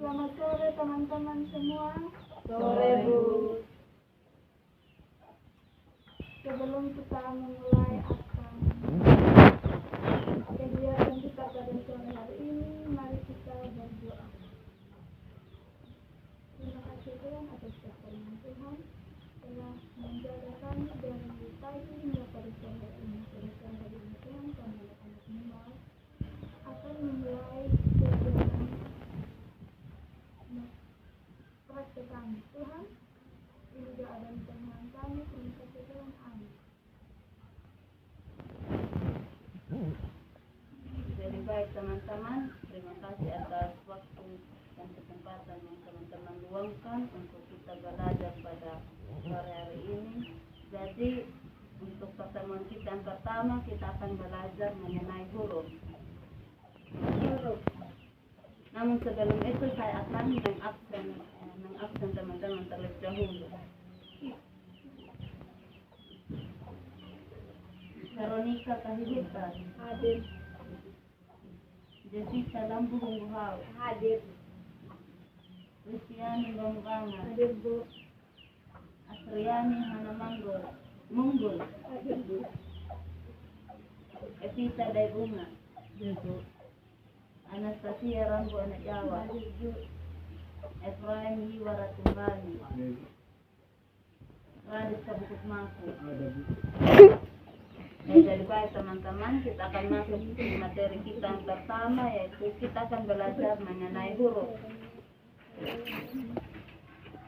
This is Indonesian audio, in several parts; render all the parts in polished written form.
Selamat sore teman-teman semua. Sore, Bu. Sebelum kita memulai kegiatan kita pada sore hari ini, mari kita berdoa. Terima kasih Tuhan atas pertolongan Tuhan telah menjaga kami dari pagi hingga pada sore ini. Pada sore hari ini Tuhan, kami anak-anak muda akan memulai kegiatan praktek kami. Tuhan, ini doa dan permohonan kami, terima kasih Tuhan, amin. Jadi baik teman-teman, terima kasih atas waktu dan kesempatan yang teman-teman luangkan untuk kita belajar pada sore hari ini. Jadi untuk pertemuan kita yang pertama kita akan belajar mengenai huruf. Namun sebelum itu saya akan mengabsen teman-teman terlebih dahulu. Veronica Kahidupan Hadir. Jessica Lampu Hungguhau Hadir. Kristiani Bambanga Hadir, Bu. Asriani Hana Munggul Hadir, Bu. Evita Daibunga Hadir, Bu. Anastasia Rambu Anak Jawa Hadir, Bu. Efraim Yiwara Tumbani Radit Kabukut Mangku. Jadi baik teman-teman, kita akan masuk ke materi kita yang pertama, yaitu kita akan belajar mengenai huruf.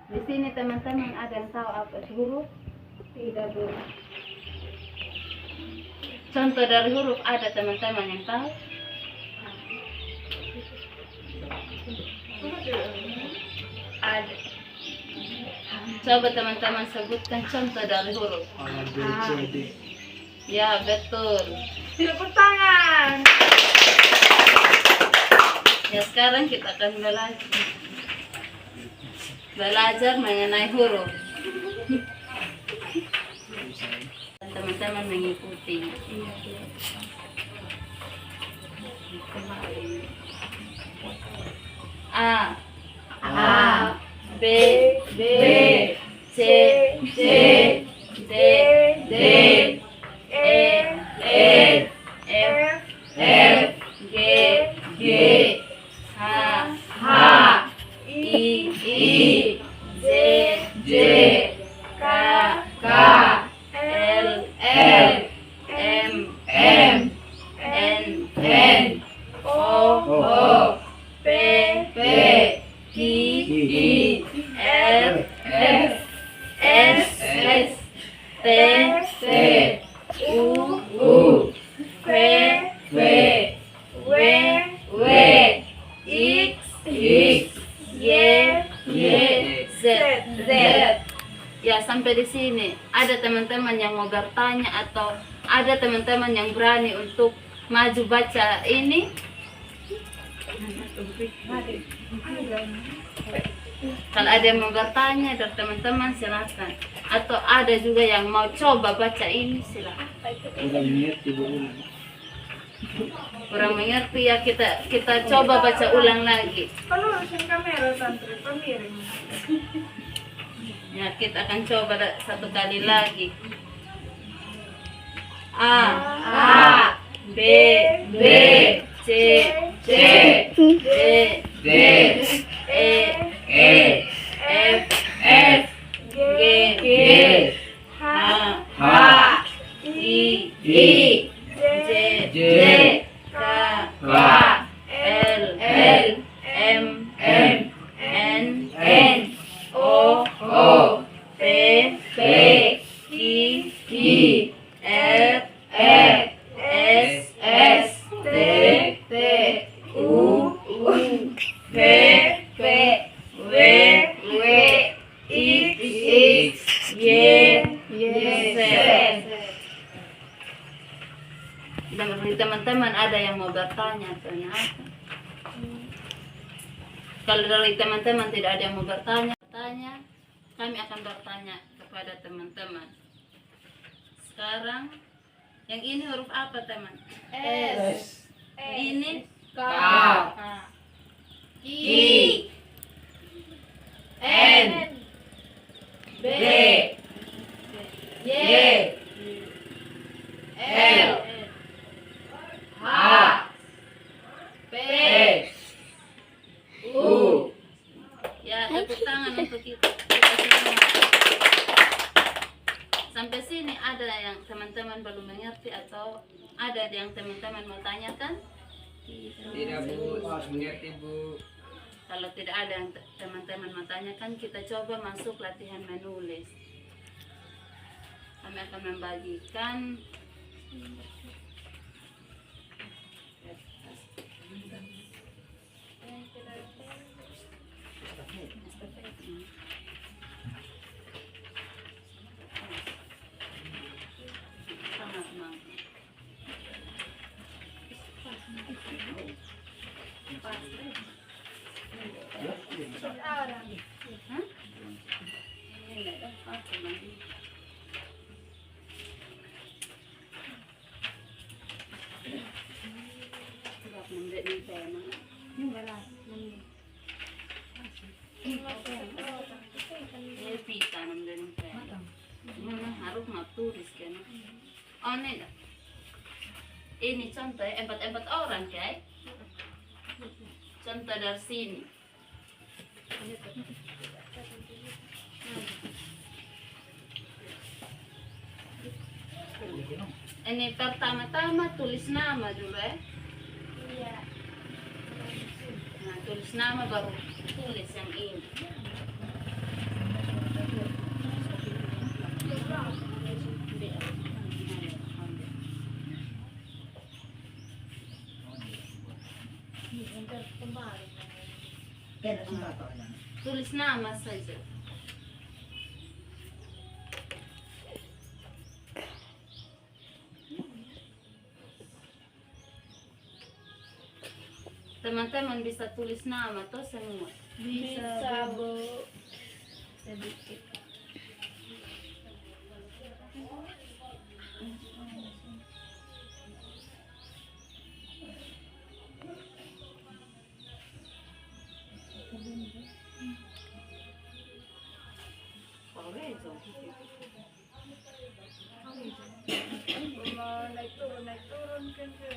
Di sini teman-teman ada yang tahu apa itu huruf? Tidak, Bu. Contoh dari huruf ada teman-teman yang tahu? Ada. Coba teman-teman sebutkan contoh dari huruf. Ya, betul. Tepuk tangan. Ya, sekarang kita akan belajar mengenai huruf. Teman-teman mengikuti. A, B, C, D, E, F, G, H, I, J, K, L, M, N, O, P, Q, R, S, T, U, V, X, Y, Z. Ya, sampai di sini. Ada teman-teman yang mau bertanya atau ada teman-teman yang berani untuk maju baca ini? Kalau ada yang mau bertanya dari teman-teman silakan. Atau ada juga yang mau coba baca ini silakan. Kurang mengerti ya, kita coba baca ulang lagi. Pelurusin kamera, santri, pemiring. Ya, kita akan coba satu kali lagi. A, B, C, D, E, F, G, H, I, J, K, L, M, N, O, P, Q, R, S, T, U, V, X, Y, Z. Dan teman-teman ada yang mau bertanya atau apa? Kalau dari teman-teman tidak ada yang mau bertanya, kami akan bertanya kepada teman-teman. Sekarang, yang ini huruf apa teman? S. Ini K. I, tepuk tangan untuk kita semua. Sampai sini ada yang teman-teman belum mengerti atau ada yang teman-teman mau tanyakan? Tidak Bu, mengerti Bu. Kalau tidak ada yang teman-teman mau tanyakan, kita coba masuk latihan menulis. Kami akan membagikan harus mau tulis kan? Oh ini contoh empat orang kayak contoh dari sini. Ini pertama-tama tulis nama dulu ya. Iya. Nah, tulis nama baru tulis yang ini. Tulis nama saja. Teman-teman bisa tulis nama tuh semua. Bisa Bu. Sedikit. Naik turun kan.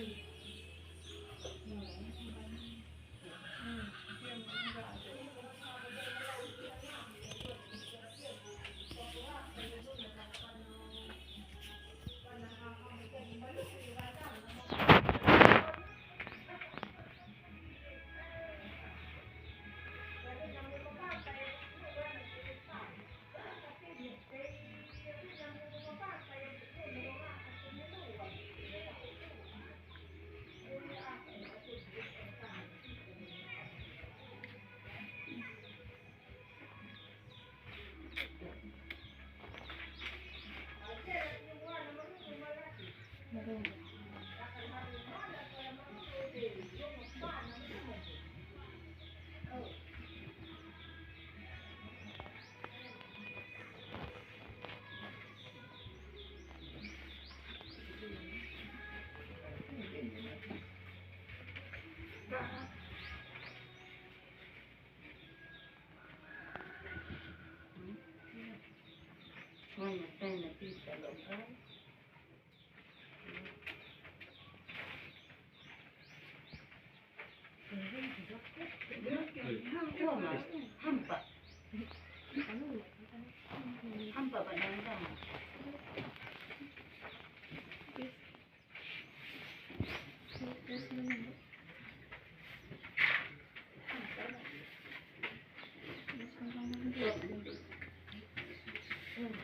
Hampa padang-padang.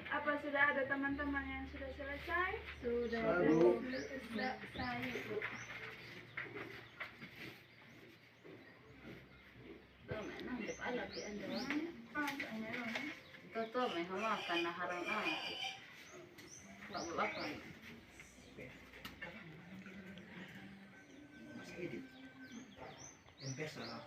Apa sudah ada teman-teman yang sudah selesai? Sudah Sudah, ada. Bu. Sudah saya Bu. Toto may hawakan na harang Bawakan. Mas edit. Empesa lah.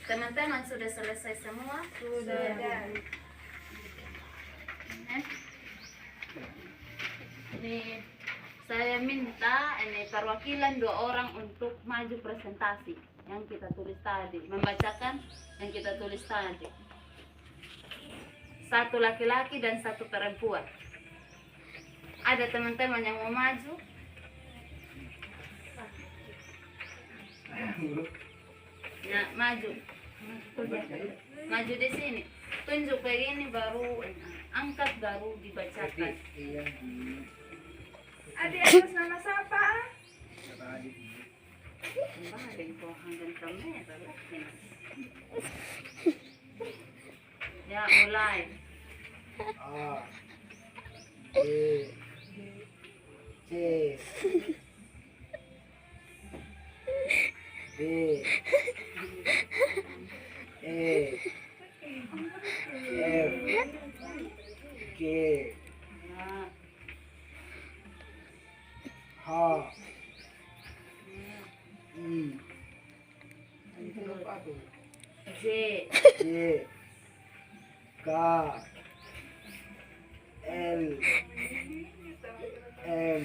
Teman-teman sudah selesai semua? Sudah. Ini saya minta ini perwakilan 2 orang untuk maju presentasi yang kita tulis tadi, membacakan yang kita tulis tadi. 1 laki-laki dan 1 perempuan. Ada teman-teman yang mau maju? Nah, maju. Maju di sini. Tunjuk kayak gini baru angkat baru dibacakan. Adik atas nama siapa? Kembali ko hanggang kamera. Ya, mulai. A B C D E F G Ya. H I J. J K L M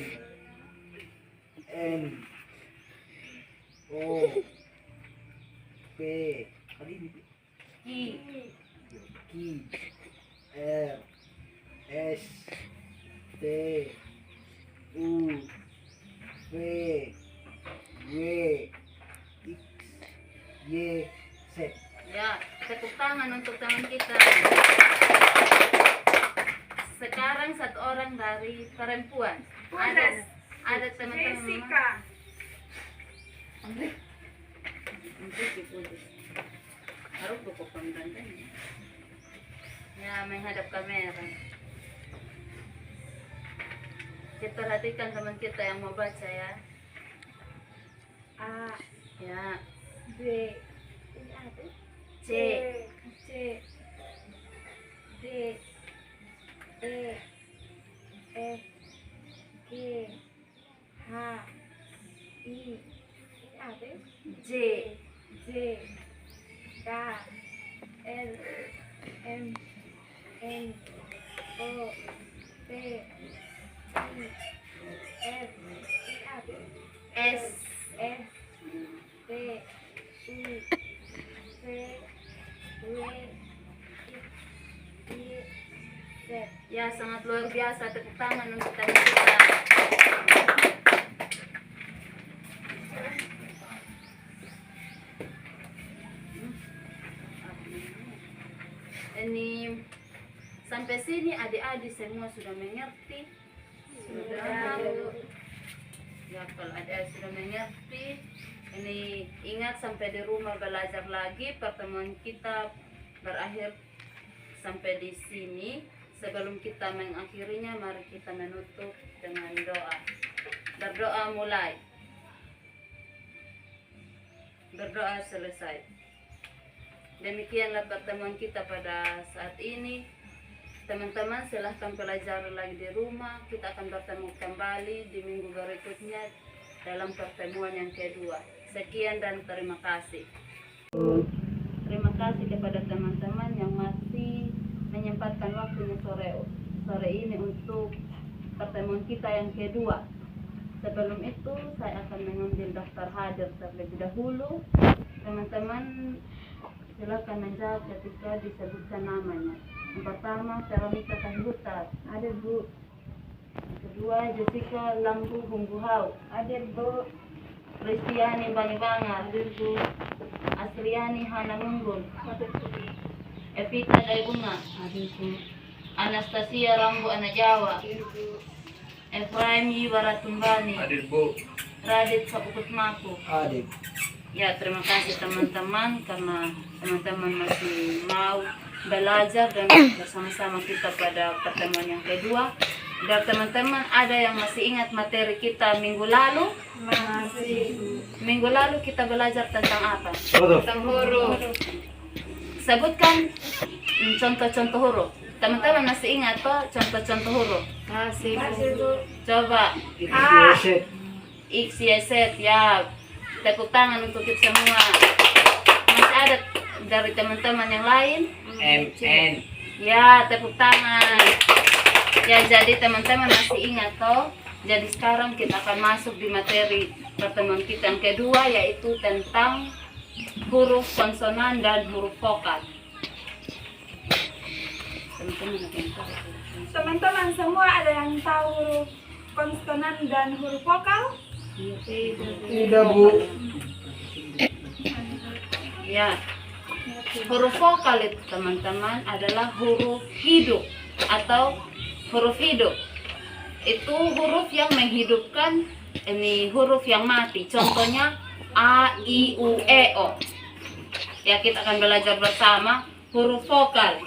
N O P I. Q R S T U V W X Y Z. Ya, tepuk tangan untuk teman kita. Sekarang 1 orang dari perempuan. Ada teman-teman. Jessica. Harus buku pembantunya. Ya, menghadap kamera. Kita perhatikan teman kita yang mau baca ya. A Ya, B ini apa? C. C D E F G H I ini apa? J. J K L M N O P I F ini apa? S. F T U V W X Y Z. Ya, sangat luar biasa. Tepuk tangan untuk teman kita. Ini sampai sini adik-adik semua sudah mengerti. Sudah. Ya, kalau adik-adik sudah mengerti, ini ingat sampai di rumah belajar lagi. Pertemuan kita berakhir sampai di sini. Sebelum kita mengakhirinya, mari kita menutup dengan doa. Berdoa mulai. Berdoa selesai. Demikianlah pertemuan kita pada saat ini. Teman-teman, silahkan pelajari lagi di rumah. Kita akan bertemu kembali di minggu berikutnya dalam pertemuan yang kedua. Sekian dan terima kasih. Terima kasih kepada teman-teman yang masih menyempatkan waktunya sore ini untuk pertemuan kita yang kedua. Sebelum itu saya akan mengambil daftar hadir terlebih dahulu. Teman-teman silakan menjawab ketika disebutkan namanya. Yang pertama, Veronica Tahihutar. Ada Bu. Yang kedua, Jessica Lambu Hungguhau. Ada Bu. Kristiani Bangibangar. Ada Bu. Asriani Hana Munggul. Ada Bu. Evita Daibunga. Ada Bu. Anastasia Rambu Anajawa. Ada Bu. Efraim Yiwaratumbani. Adil Bu. Radit Sapukutmaku. Adil. Ya, terima kasih teman-teman karena teman-teman masih mau belajar dan bersama-sama kita pada pertemuan yang kedua. Dan teman-teman, ada yang masih ingat materi kita minggu lalu? Masih. Minggu lalu kita belajar tentang apa? Betul. Tentang huruf. Sebutkan contoh-contoh huruf. Teman-teman masih ingat Pak contoh-contoh huruf? Masih Bu. Coba X, Y, Z, ya. Tepuk tangan untuk kita semua. Masih ada dari teman-teman yang lain? M N Ya, tepuk tangan. Ya, jadi teman-teman masih ingat toh? Jadi sekarang kita akan masuk di materi pertemuan kita yang kedua, yaitu tentang huruf konsonan dan huruf vokal. Teman-teman ada yang tahu? Teman-teman semua ada yang tahu huruf konsonan dan huruf vokal? Tidak, Bu. Ya, huruf vokal itu teman-teman adalah huruf hidup atau huruf hidup. Itu huruf yang menghidupkan ini huruf yang mati. Contohnya A, I, U, E, O. Ya, kita akan belajar bersama huruf vokal.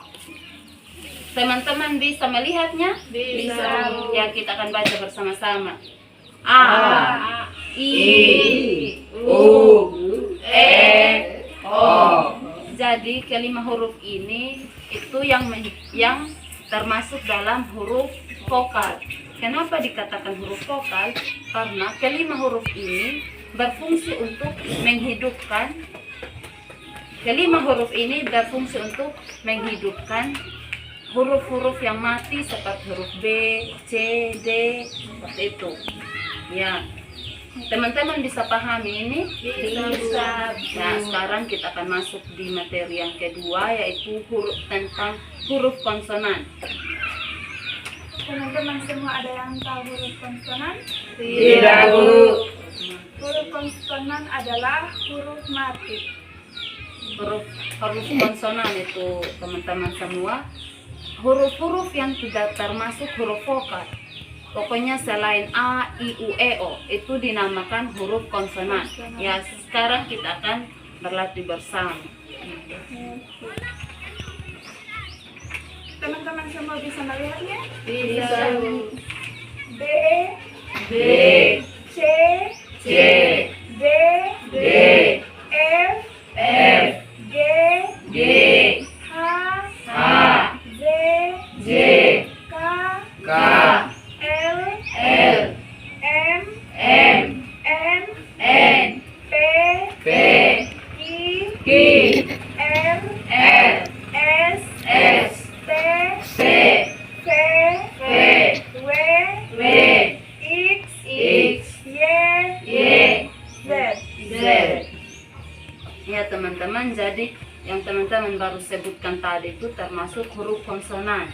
Teman-teman bisa melihatnya? Bisa. Ya, kita akan baca bersama-sama. A, I, U, E, O. Jadi kelima huruf ini itu yang termasuk dalam huruf vokal. Kenapa dikatakan huruf vokal? Karena kelima huruf ini berfungsi untuk menghidupkan. Kelima huruf ini berfungsi untuk menghidupkan huruf-huruf yang mati seperti huruf B, C, D, seperti itu. Ya, teman-teman bisa pahami ini? Bisa. Nah, sekarang kita akan masuk di materi yang kedua, yaitu tentang huruf konsonan. Teman-teman semua ada yang tahu huruf konsonan? Tidak, Bu. Huruf konsonan adalah huruf mati. Huruf konsonan itu teman-teman semua huruf-huruf yang tidak termasuk huruf vokal. Pokoknya selain A, I, U, E, O itu dinamakan huruf konsonan. Ya, sekarang kita akan berlatih bersama. Teman-teman semua bisa melihatnya? Bisa. B, B, C, C, D, D, F, F, G, G, H, H, J, J, K, K, L, L, M, M, N, N, P, P, Q, Q, R, R, S, S, T, T, V, V, W, W, X, X, Y, Y, Z. Z. Ya teman-teman, jadi yang teman-teman baru sebutkan tadi itu termasuk huruf konsonan.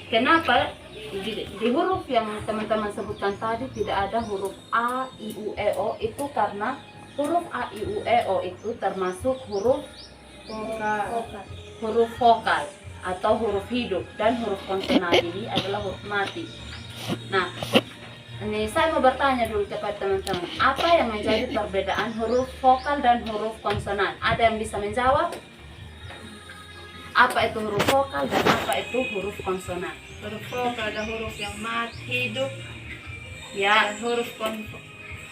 Kenapa di huruf yang teman-teman sebutkan tadi tidak ada huruf A, I, U, E, O? Itu karena huruf A, I, U, E, O itu termasuk huruf vokal atau huruf hidup, dan huruf konsonan ini adalah huruf mati. Nah, ini saya mau bertanya dulu kepada teman-teman, apa yang menjadi perbedaan huruf vokal dan huruf konsonan? Ada yang bisa menjawab? Apa itu huruf vokal dan apa itu huruf konsonan? Huruf vokal ada huruf yang hidup, Ya, huruf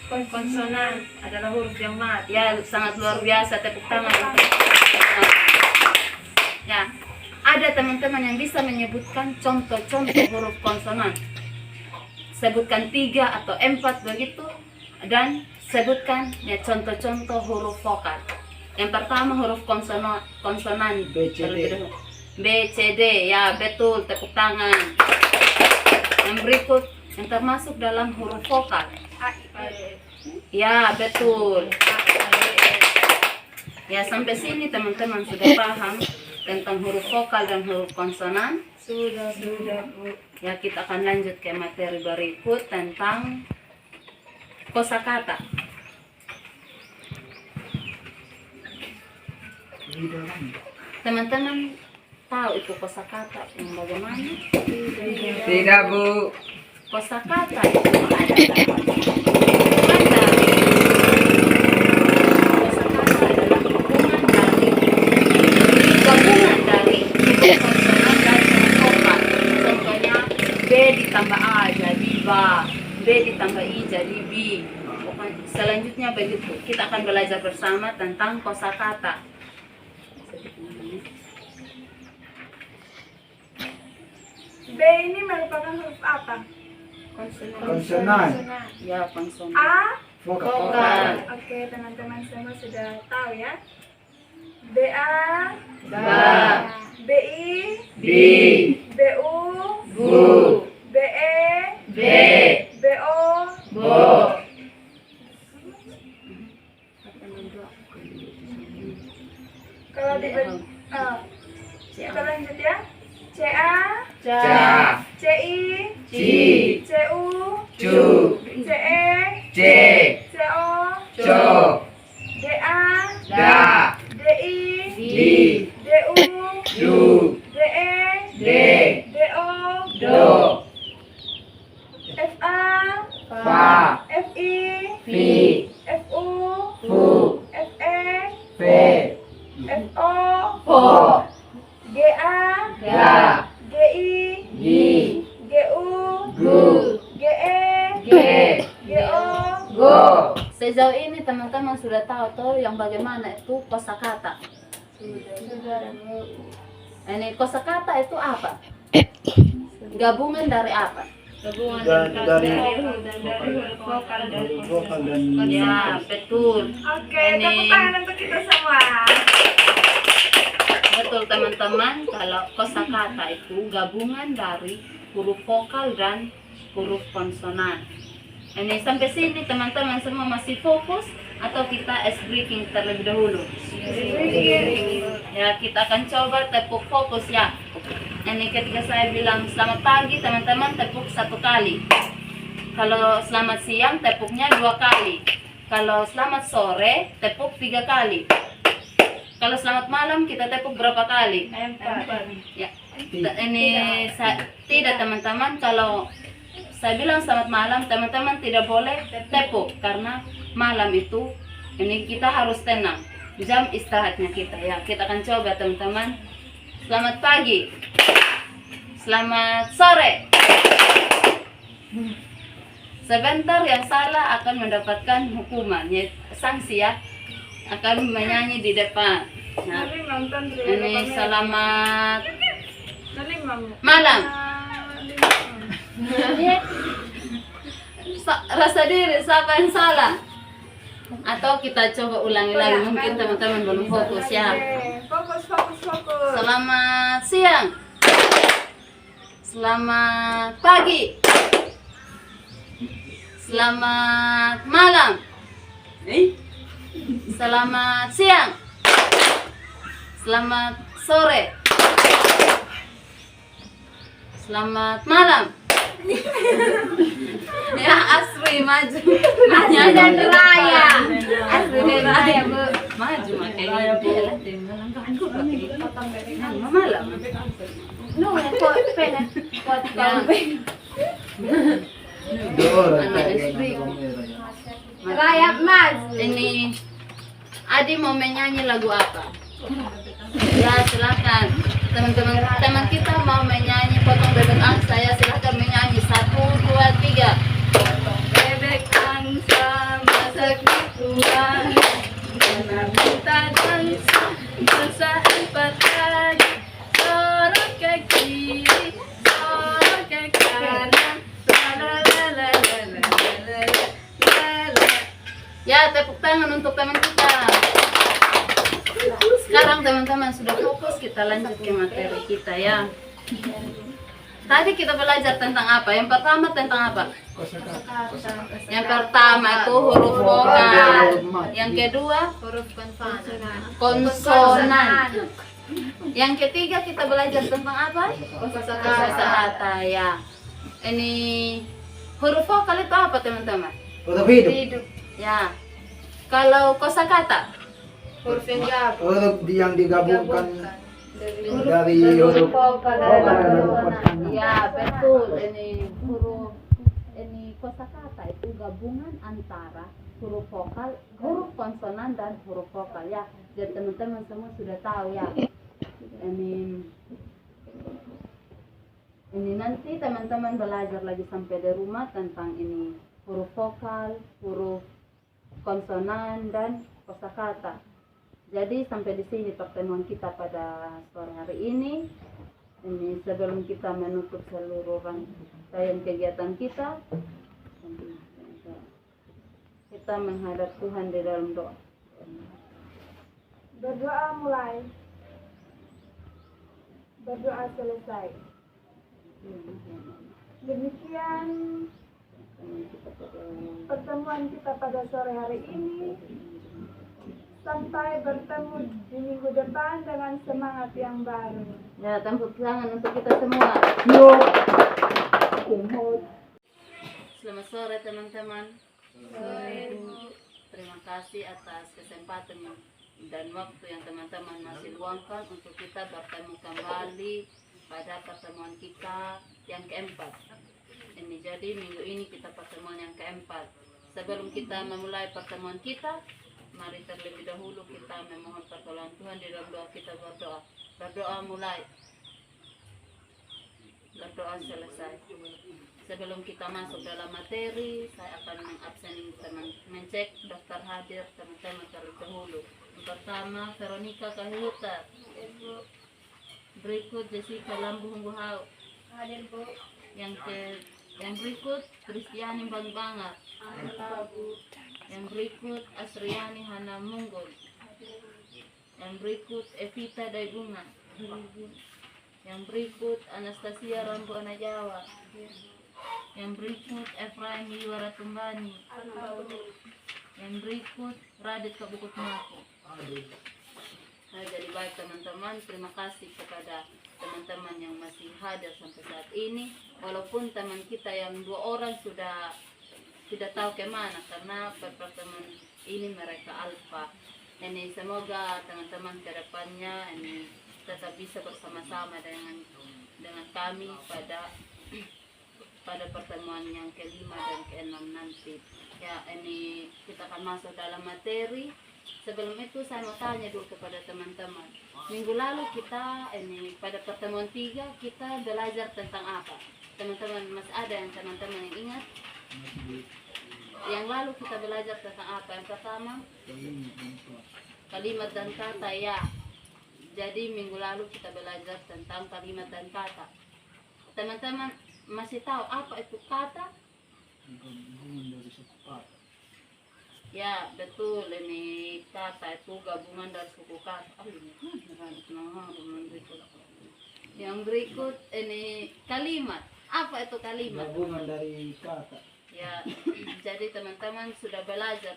konsonan adalah huruf yang mati. ya sangat luar biasa, tepuk tangan. Ya, ada teman-teman yang bisa menyebutkan contoh-contoh huruf konsonan. Sebutkan 3 atau 4 begitu, dan sebutkan ya contoh-contoh huruf vokal. Yang pertama huruf konsonan B, C, D. terlebih dahulu. B, C, D, ya betul, tepuk tangan. Yang berikut yang termasuk dalam huruf vokal. Ya betul. Ya, sampai sini teman-teman sudah paham tentang huruf vokal dan huruf konsonan? Sudah, Bu. Ya, kita akan lanjut ke materi berikut tentang kosakata. Teman-teman tahu itu kosakata yang bagaimana? Tidak, Bu. Kosakata itu adalah gabungan dari huruf konsonan dan huruf vokal. Contohnya B ditambah A jadi ba, B ditambah I jadi bi. Selanjutnya begitu. Kita akan belajar bersama tentang kosakata. B ini merupakan huruf apa? Konsonan. Ya, konsonan. A. Vokal. Oke, teman-teman semua sudah tahu ya. BA, Ba, Bi. BU, Bu. BE, Be. BO, Bo. kalau di kita lanjut ya. CA, Ca. CI, Ci. CU, Cu. CE, Ce. CO, Co. DA, Da. DI, Di. DU, Du. DE, De. DO, Do. FA, Fa. FI, Fi. FU, Fu. FE, Fe. FO, Fo. GA, Ga. GI, Gi. GU, Gu. GE, Ge. GO. Go. Sejauh ini teman-teman sudah tahu tuh yang bagaimana itu kosakata. Ini kosakata itu apa? Gabungan dari apa? Gabungan dari vokal dan vokal dan ya, betul. Oke, Ini- tepuk tangan untuk kita semua. Betul teman-teman, kalau kosakata itu gabungan dari huruf vokal dan huruf konsonan. Ini sampai sini teman-teman semua masih fokus atau kita ice breaking terlebih dahulu? Ya, kita akan coba tepuk fokus ya. Ini ketika saya bilang selamat pagi teman-teman tepuk 1 kali. Kalau selamat siang tepuknya 2 kali. Kalau selamat sore tepuk 3 kali. Kalau selamat malam kita tepuk berapa kali? 4. Ya. Ini tidak teman-teman, kalau saya bilang selamat malam, teman-teman tidak boleh tepuk karena malam itu ini kita harus tenang. Jam istirahatnya kita ya. Kita akan coba teman-teman. Selamat pagi. Selamat sore. Sebentar yang salah akan mendapatkan hukuman, ya, sanksi ya. Akan menyanyi di depan. Nah, Naling nonton ini selamat Naling mami. malam. Rasa diri siapa yang salah? Atau kita coba ulangi lagi, mungkin teman-teman belum fokus ya. Fokus. Selamat siang. Selamat pagi. Selamat malam. Selamat siang. Selamat sore. Selamat malam. Ya, Asri maju. Asri dan Raya. Asri dan Raya, Bu. Maju makanya dia lah aku pakai malam. No, kok pena. Kok Raya Mas. Ini Adi mau menyanyi lagu apa? Ya, silakan. Teman kita mau menyanyi potong bebek angsa ya, silakan menyanyi 1, 2, 3. Bebek angsa masak di tuang, karena minta dansa dansa 4 kali, sorot ke kiri, sorot ke kanan, la la la la la la la la. Ya, tepuk tangan untuk teman kita. Sekarang teman-teman sudah fokus, kita lanjut ke materi kita ya. Tadi kita belajar tentang apa? Yang pertama tentang apa? Yang pertama itu huruf vokal. Yang kedua huruf konsonan. Yang ketiga kita belajar tentang apa? Kosakata ya. Ini huruf vokal itu apa teman-teman? huruf hidup. Ya. Kalau kosakata Huruf yang gabung. Huruf yang digabungkan dari huruf vokal dan huruf konsonan. ya betul, ini huruf ini kosakata itu gabungan antara huruf vokal, huruf konsonan dan huruf vokal ya. Jadi teman-teman semua sudah tahu ya. Ini nanti teman-teman belajar lagi sampai di rumah tentang ini huruf vokal, huruf konsonan dan kosakata. Jadi sampai di sini pertemuan kita pada sore hari ini. Ini sebelum kita menutup seluruh rangkaian kegiatan kita, kita menghadap Tuhan di dalam doa. Berdoa mulai. Berdoa selesai. Demikian pertemuan kita pada sore hari ini. Sampai bertemu di minggu depan dengan semangat yang baru. Ya, tepuk tangan untuk kita semua. Selamat sore teman-teman. Terima kasih atas kesempatan dan waktu yang teman-teman masih luangkan untuk kita bertemu kembali pada pertemuan kita yang keempat. Ini jadi minggu ini kita pertemuan yang keempat. Sebelum kita memulai pertemuan kita, mari terlebih dahulu kita memohon pertolongan Tuhan di dalam doa kita berdoa. Berdoa mulai. Berdoa selesai. Sebelum kita masuk dalam materi, saya akan mengabsen mengecek daftar hadir teman-teman terlebih dahulu. Yang pertama, Veronica Kahiluta. Berikut Jessica Lambu Hungguhau. Hadir Bu. Yang berikut Kristiani Bangbangat. Yang berikut Asriani Hana Munggul. Yang berikut Evita Daibunga. Yang berikut Anastasia Rambu Anajawa. Yang berikut Efraim Liwara Tumbani. Yang berikut Radit Kabukut Mako. Nah, jadi baik teman-teman, terima kasih kepada teman-teman yang masih hadir sampai saat ini. Walaupun teman kita yang 2 orang sudah tidak tahu kemana karena pertemuan ini mereka alfa. Ini semoga teman-teman kedepannya ini tetap bisa bersama-sama dengan kami pada pertemuan yang kelima dan keenam nanti. Ya, ini kita akan masuk dalam materi. Sebelum itu saya mau tanya dulu kepada teman-teman. Minggu lalu kita pada pertemuan 3 kita belajar tentang apa? Teman-teman masih ada yang teman-teman yang ingat? Yang lalu kita belajar tentang apa? Yang pertama kalimat dan kata, ya. Jadi minggu lalu kita belajar tentang kalimat dan kata. Teman-teman masih tahu apa itu kata? Ya, betul. Ini kata itu gabungan dari suku kata. Yang berikut ini kalimat. Apa itu kalimat? Gabungan dari kata. Ya, jadi teman-teman sudah belajar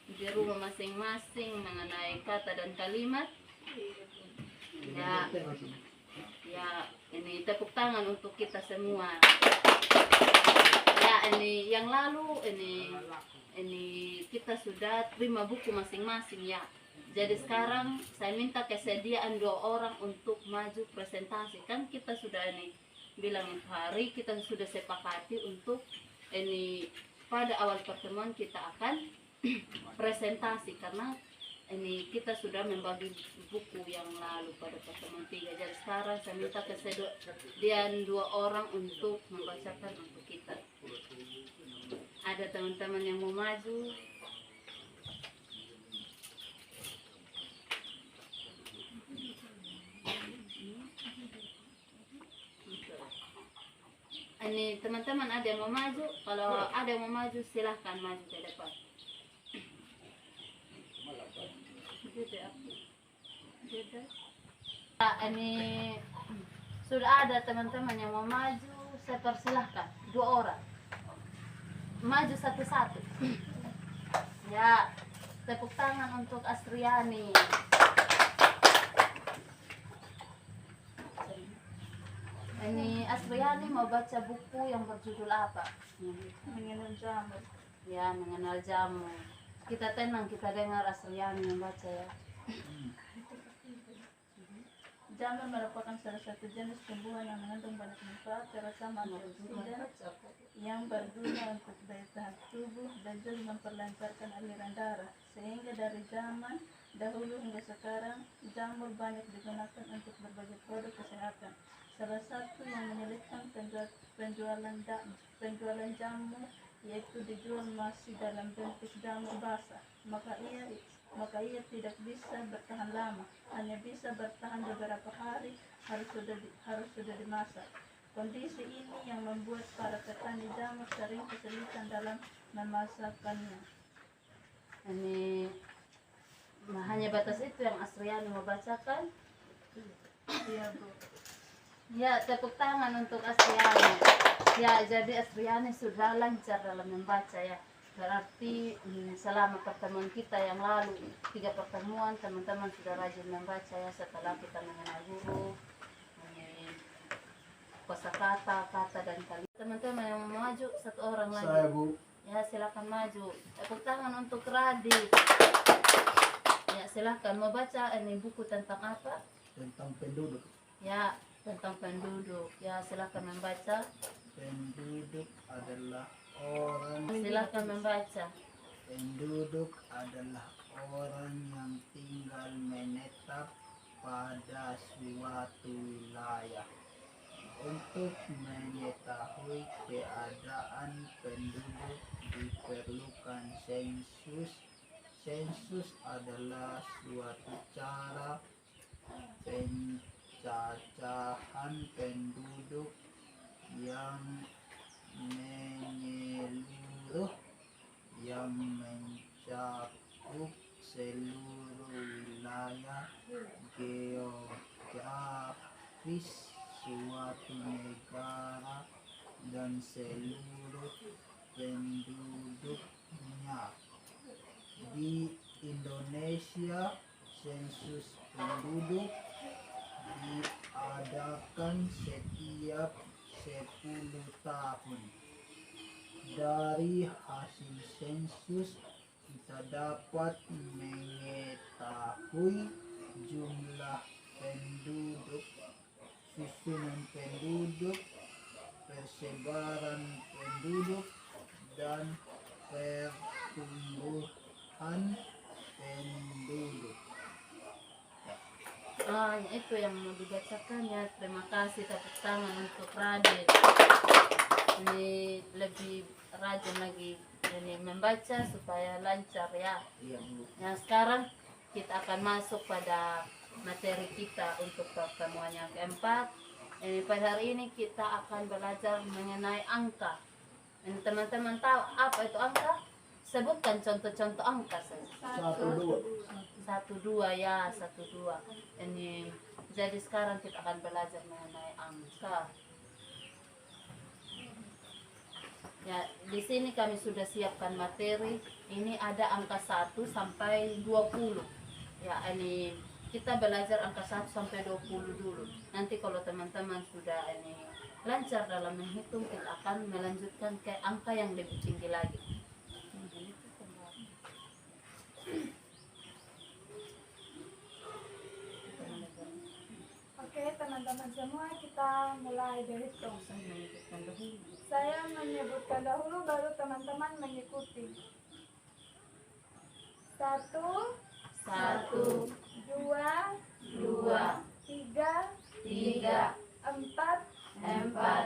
di rumah masing-masing mengenai kata dan kalimat. Ya, ini tepuk tangan untuk kita semua. Ya, ini yang lalu ini kita sudah terima buku masing-masing ya. Jadi sekarang saya minta kesediaan 2 orang untuk maju presentasi. Kan kita sudah bilang hari kita sudah sepakati untuk pada awal pertemuan kita akan presentasi karena kita sudah membagi buku yang lalu pada pertemuan 3. Jadi sekarang saya minta kesediaan 2 orang untuk membacakan untuk kita. Ada teman-teman yang mau maju? Ini teman-teman ada yang mau maju? Kalau ada yang mau maju silahkan maju ke depan. Ini sudah ada teman-teman yang mau maju, saya persilahkan 2 orang maju satu-satu. Ya, tepuk tangan untuk Astriani. Ini Astriani mau baca buku yang berjudul apa? Mengenal jamu. Ya, mengenal jamu. Kita tenang, kita dengar Astriani yang baca ya. Jamu merupakan salah satu jenis tumbuhan yang mengandung banyak manfaat terasa antioksidan yang berguna untuk daya tahan tubuh dan juga memperlancarkan aliran darah. Sehingga dari zaman dahulu hingga sekarang, jamur banyak digunakan untuk berbagai produk kesehatan. Salah satu yang menyulitkan penjualan jamur yaitu dijual masih dalam bentuk jamur basah. Maka ia tidak bisa bertahan lama, hanya bisa bertahan beberapa hari, harus sudah dimasak. Kondisi ini yang membuat para petani jamur sering kesulitan dalam memasakkannya. Ini hanya batas itu yang Astriani mau bacakan. Iya, Bu. Ya, tepuk tangan untuk Asriani. Ya, jadi Asriani sudah lancar dalam membaca ya. Berarti selama pertemuan kita yang lalu, 3 pertemuan, teman-teman sudah rajin membaca ya setelah kita mengenal guru, kosakata, kata dan kalimat. Teman-teman yang mau maju, 1 orang lagi. Saya, Bu. Ya, silakan maju. Tepuk tangan untuk Radit. Ya, silakan mau baca ini buku tentang apa? Tentang penduduk. Ya, tentang penduduk. Ya, silakan membaca. Penduduk adalah orang. Silakan membaca. Penduduk adalah orang yang tinggal menetap pada suatu wilayah. Untuk mengetahui keadaan penduduk diperlukan sensus. Sensus adalah suatu cara pencacahan penduduk yang menyeluruh, yang mencakup seluruh wilayah geografis suatu negara dan seluruh penduduknya. Di Indonesia, sensus penduduk diadakan setiap 10 tahun. Dari hasil sensus kita dapat mengetahui jumlah penduduk, susunan penduduk, persebaran penduduk, dan pertumbuhan penduduk. Itu yang mau dibacakan ya. Terima kasih, tepuk tangan untuk Radit. Ini lebih rajin lagi ini membaca supaya lancar ya. Iya, Bu. Nah, sekarang kita akan masuk pada materi kita untuk pertemuan yang keempat. Pada hari ini kita akan belajar mengenai angka. Ini teman-teman tahu apa itu angka? Sebutkan contoh-contoh angka saja. 1, 2 ya, 1, 2. Ini jadi sekarang kita akan belajar mengenai angka. Ya, di sini kami sudah siapkan materi. Ini ada angka 1 sampai 20. Ya, ini kita belajar angka 1 sampai 20 dulu. Nanti kalau teman-teman sudah ini lancar dalam menghitung, kita akan melanjutkan ke angka yang lebih tinggi lagi. Oke, teman-teman semua, kita mulai berhitung. Saya menyebutkan dahulu, baru teman-teman mengikuti. 1, 2, 3, 4, 5, 6,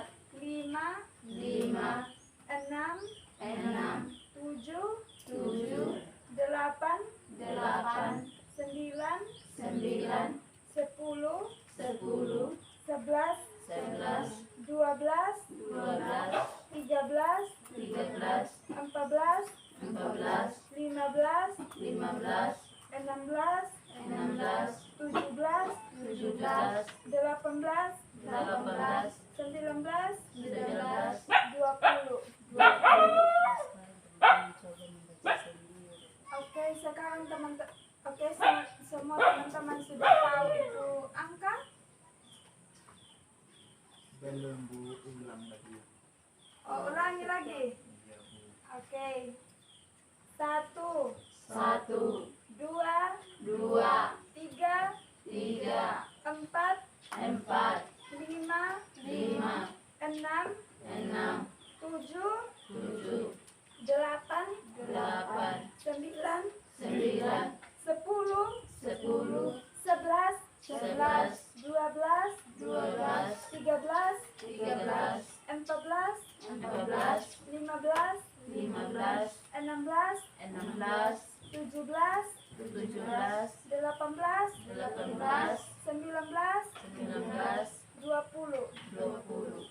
7, 8, 9, 10, 11, 12, 13, 14, 15, 16, 17, 18, 19, 20. Oke, sekarang semua teman-teman sudah tahu itu angka? Belum, Bu. Ulang lagi. Oh, ulangi lagi. Iya, Bu. Oke. 1, 1, 2, 2, 3, 4, 4, 5, 6, 7, 8, 9, 10, 11, 12, 13, 14, 15, 16, 17, 18, 19, 20.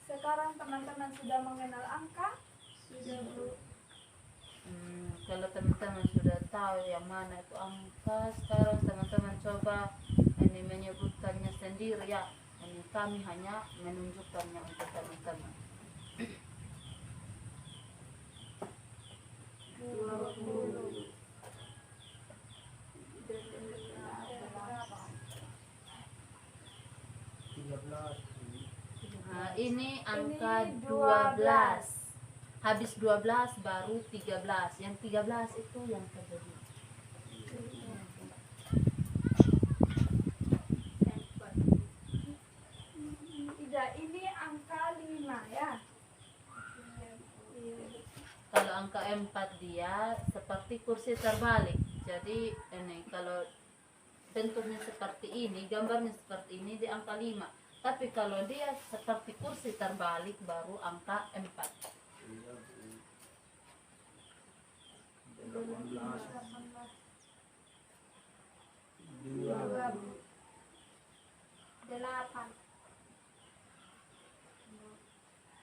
Sekarang teman-teman sudah mengenal angka? Sudah, Bu. Kalau teman-teman sudah tahu yang mana itu angka, sekarang teman-teman coba ini menyebutkannya sendiri ya. Ini kami hanya menunjukkannya untuk teman-teman. 20. Nah, ini angka 12. Habis 12 baru 13. Yang 13 itu yang kedua. Tidak, ini angka 5 ya. Kalau angka 4 dia seperti kursi terbalik. Jadi ini kalau bentuknya seperti ini, gambarnya seperti ini di angka 5. Tapi kalau dia seperti kursi terbalik baru angka 4. 8.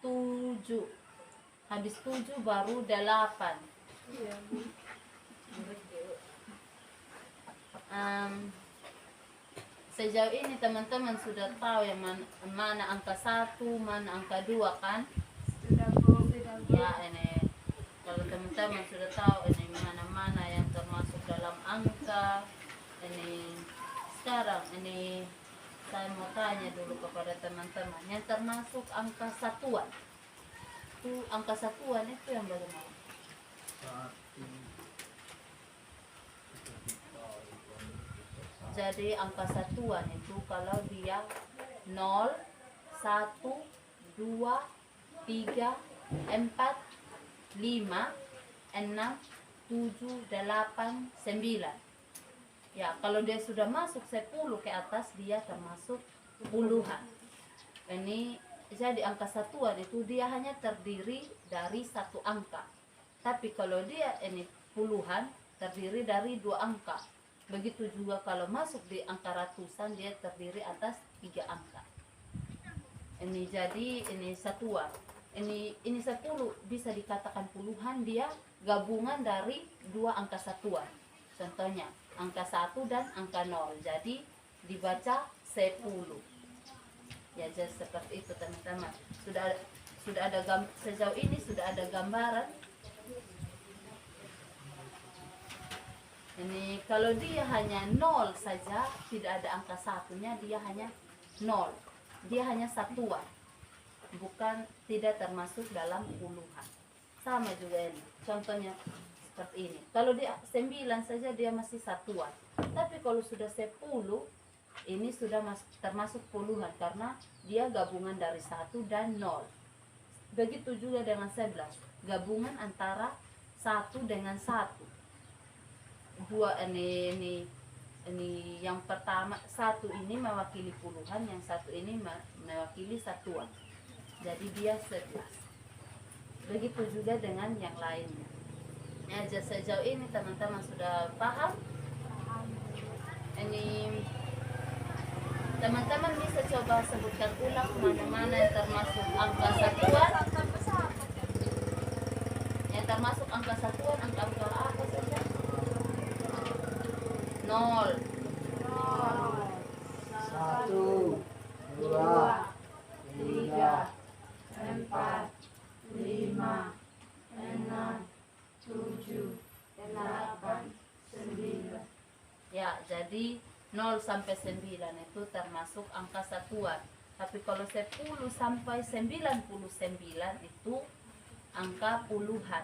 7. Habis 7 baru 8. Sejauh ini teman-teman sudah tahu yang mana angka 1, mana angka 2 kan? Ya, ini kalau teman-teman sudah tahu ini mana-mana yang termasuk dalam angka. Ini sekarang ini saya mau tanya dulu kepada teman-teman yang termasuk angka satuan. Itu angka satuan itu yang bagaimana? Jadi angka satuan itu kalau dia 0, 1, 2, 3, 4, 5, 6, 7, 8, 9. Ya, kalau dia sudah masuk 10 ke atas dia termasuk puluhan. Ini jadi angka satuan itu dia hanya terdiri dari satu angka. Tapi kalau dia ini puluhan terdiri dari 2 angka. Begitu juga kalau masuk di angka ratusan dia terdiri atas 3 angka. Ini jadi ini satuan. Ini 10 bisa dikatakan puluhan, dia gabungan dari 2 angka satuan. Contohnya angka 1 dan angka 0. Jadi dibaca 10. Ya, jadi seperti itu teman-teman. Sudah ada sejauh ini sudah ada gambaran. Ini kalau dia hanya 0 saja, tidak ada angka satunya, dia hanya 0. Dia hanya satuan. Bukan, tidak termasuk dalam puluhan. Sama juga ini. Contohnya seperti ini. Kalau dia 9 saja dia masih satuan. Tapi kalau sudah 10, ini sudah termasuk puluhan karena dia gabungan dari 1 dan 0. Begitu juga dengan 11. Gabungan antara 1 dengan 1. Dua ini yang pertama, 1 ini mewakili puluhan, yang 1 ini mewakili satuan. Jadi dia 11. Begitu juga dengan yang lainnya. Ya, sejauh ini teman-teman sudah paham? Ini teman-teman bisa coba sebutkan ulang mana-mana yang termasuk angka satuan. Yang termasuk angka satuan, angka apa saja? 0, 1, 2, 3, 4, 5, 6, 7, 8, 9. Ya, jadi 0 sampai 9 itu termasuk angka satuan. Tapi kalau 10 sampai 99 itu angka puluhan.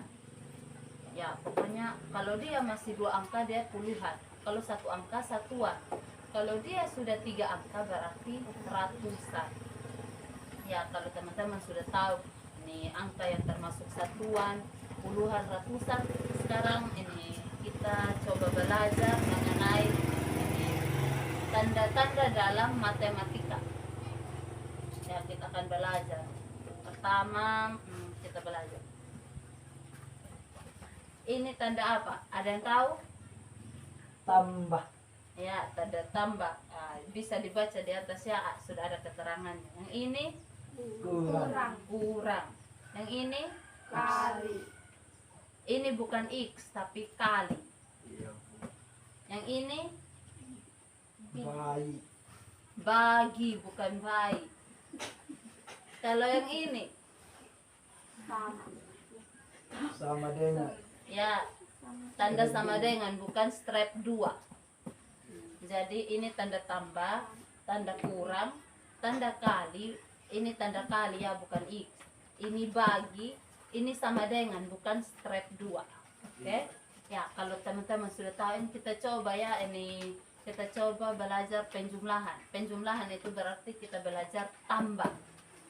Ya, pokoknya kalau dia masih 2 angka dia puluhan. Kalau 1 angka satuan. Kalau dia sudah 3 angka berarti ratusan. Ya, kalau teman-teman sudah tahu ini angka yang termasuk satuan, puluhan, ratusan. Sekarang ini kita coba belajar mengenai ini tanda-tanda dalam matematika. Ya, kita akan belajar. Pertama, kita belajar. Ini tanda apa? Ada yang tahu? Tambah. Ya, tanda tambah. Bisa dibaca di atasnya, sudah ada keterangannya. Yang ini kurang. Yang ini Kali. ini bukan X tapi kali. Yang ini Baik. bagi bukan bayi. Kalau yang ini Sama dengan. ya tanda sama dengan bukan strap 2. Jadi ini tanda tambah, tanda kurang, tanda kali. Ini tanda kali ya, bukan X. Ini bagi, ini sama dengan bukan strap 2. Oke? Ya, kalau teman-teman sudah tahu ini kita coba ya, ini kita coba belajar penjumlahan. Penjumlahan itu berarti kita belajar tambah.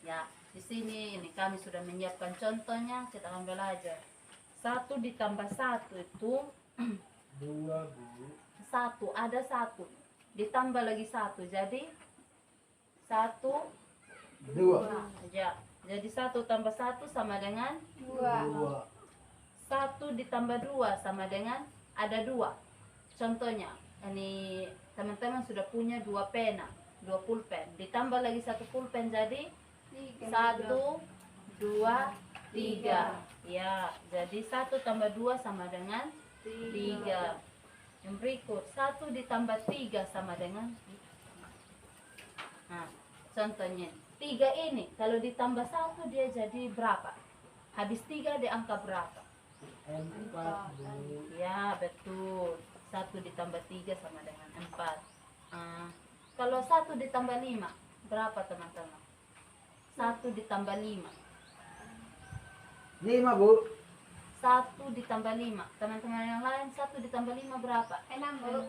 Ya, di sini ini kami sudah menyiapkan contohnya, kita akan belajar. 1 ditambah 1 itu 2 Bu. 1, ada 1. Ditambah lagi 1, jadi 1 2. ya. Jadi 1 tambah 1 sama dengan 2. 1 ditambah 2 sama dengan ada 2. Contohnya, ini teman-teman sudah punya 2 pena, 2 pulpen. Ditambah lagi 1 pulpen jadi 1, 2, 3. Ya, jadi 1 tambah 2 sama dengan 3. Yang berikut 1 ditambah 3 sama dengan, nah, contohnya 3 ini kalau ditambah 1 dia jadi berapa? Habis 3 dia angka berapa? 4 Bu. Ya, betul. 1 ditambah 3 sama dengan 4. Kalau 1 ditambah 5 berapa teman-teman? 1 ditambah 5. 5 Bu. 1 ditambah 5. Teman-teman yang lain 1 ditambah 5 berapa? 6 Bu.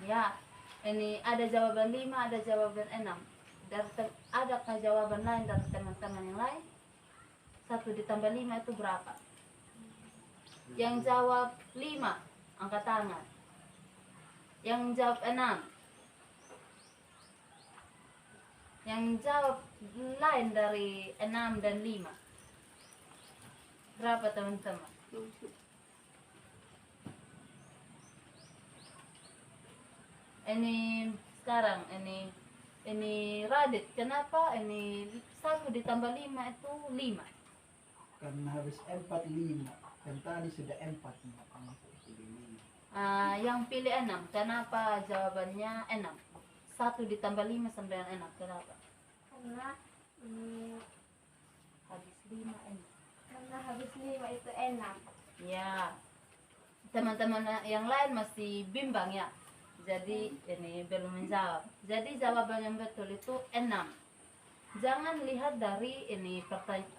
Ya, ini ada jawaban 5, ada jawaban 6. Adakah jawaban lain dari teman-teman yang lain? 1 ditambah 5 itu berapa? Yang jawab 5, angkat tangan. Yang jawab 6. Yang jawab lain dari 6 dan 5. Berapa teman-teman? Ini sekarang ini Radit, kenapa ini 1 ditambah 5 itu 5? Karena habis 4 5. Kan tadi sudah 4 makanya pilih 5. Yang pilih 6, kenapa jawabannya 6? 1 ditambah 5 sama dengan 6, kenapa? Karena Habis 5 6. karena habis 5 itu 6. Ya, teman-teman yang lain masih bimbang ya. Jadi ini belum menjawab. Jadi jawaban yang betul itu 6. Jangan lihat dari ini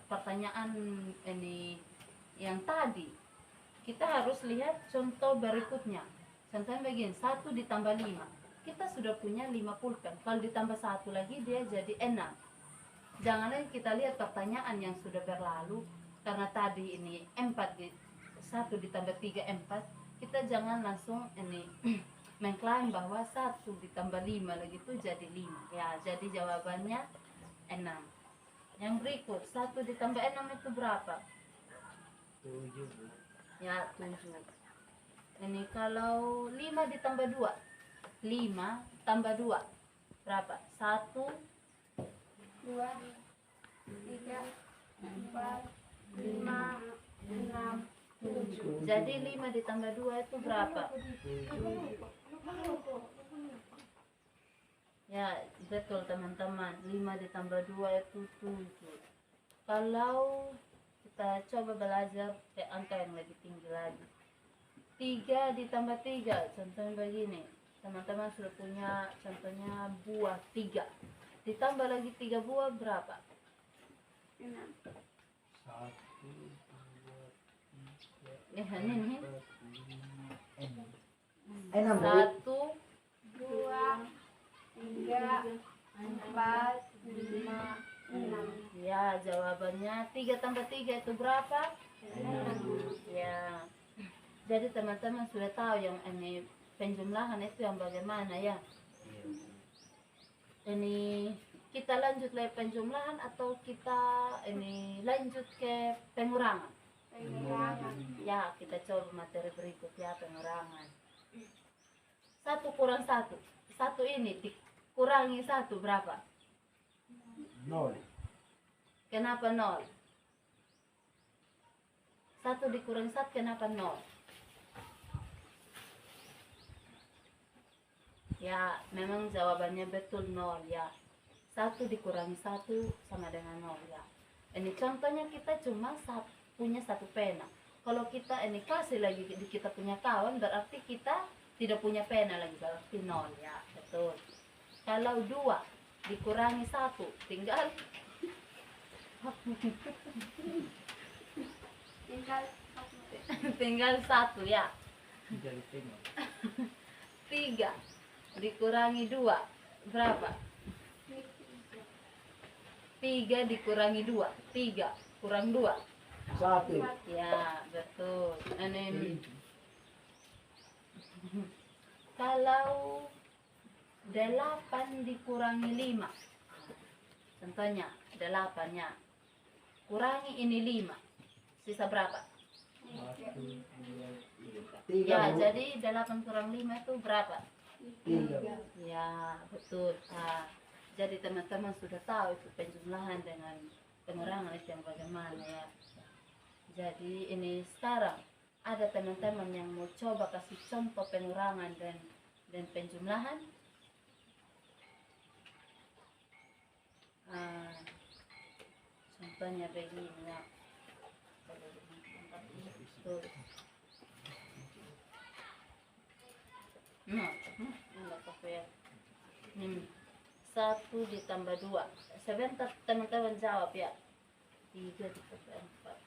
pertanyaan ini yang tadi. Kita harus lihat contoh berikutnya. Contohnya begini, 1 ditambah 5. Kita sudah punya 5 pulpen. Kalau ditambah 1 lagi dia jadi 6. Jangan lagi kita lihat pertanyaan yang sudah berlalu. Karena tadi ini 1 ditambah 3 4. Kita jangan langsung ini mengklaim bahwa 1 ditambah 5 lagi itu jadi 5. Ya, jadi jawabannya 6. Yang berikut, 1 ditambah 6 itu berapa? 7 Bu. Ya, 7. Ini kalau 5 ditambah 2. 5 tambah 2. Berapa? 1, 2, 3, 4, 5, 6, 7. jadi 5 ditambah 2 itu berapa? Ya, betul teman-teman. 5 ditambah 2 itu 7. Kalau kita coba belajar ke angka yang lebih tinggi lagi. 3 ditambah 3, contohnya begini. Teman-teman sudah punya contohnya buah 3. Ditambah lagi 3 buah berapa? 6. 1 Ini 6 Bu. 1, 2, 3, 4, 5, 6. ya jawabannya 3 tambah 3 itu berapa? Ya, jadi teman-teman sudah tahu yang ini penjumlahan itu yang bagaimana ya. Ini kita lanjut lagi penjumlahan atau kita ini lanjut ke pengurangan? Pengurangan. Ya, kita coba materi berikut ya, pengurangan. 1 kurang 1. 1 ini dikurangi 1 berapa? 0. Kenapa 0? 1 dikurangi 1 kenapa 0? Ya, memang jawabannya betul 0 ya. 1 dikurangi 1 sama dengan 0 ya. Ini contohnya kita cuma punya 1 pena. Kalau kita ini kasih lagi di kita punya kawan, berarti kita tidak punya pena lagi, berarti 0 ya. Betul. Kalau 2 dikurangi 1 tinggal tinggal 1 ya. Jadi tengok. 3 dikurangi 2 berapa? 3 dikurangi 2, 3 kurang 2. 1. Ya, betul. Ini kalau 8 dikurangi 5. Contohnya 8 ya. Kurangi ini 5. Sisa berapa? 3. Ya, jadi 8 kurang 5 itu berapa? 3. Ya, betul. Nah, jadi teman-teman sudah tahu itu penjumlahan dengan pengurangan itu yang bagaimana ya. Jadi ini sekarang ada teman-teman yang mau coba kasih contoh pengurangan dan penjumlahan. Contohnya begini ya. Tuh. Enggak apa-apa ya. 1 ditambah 2. Sebentar teman-teman jawab ya. 3 ditambah 4.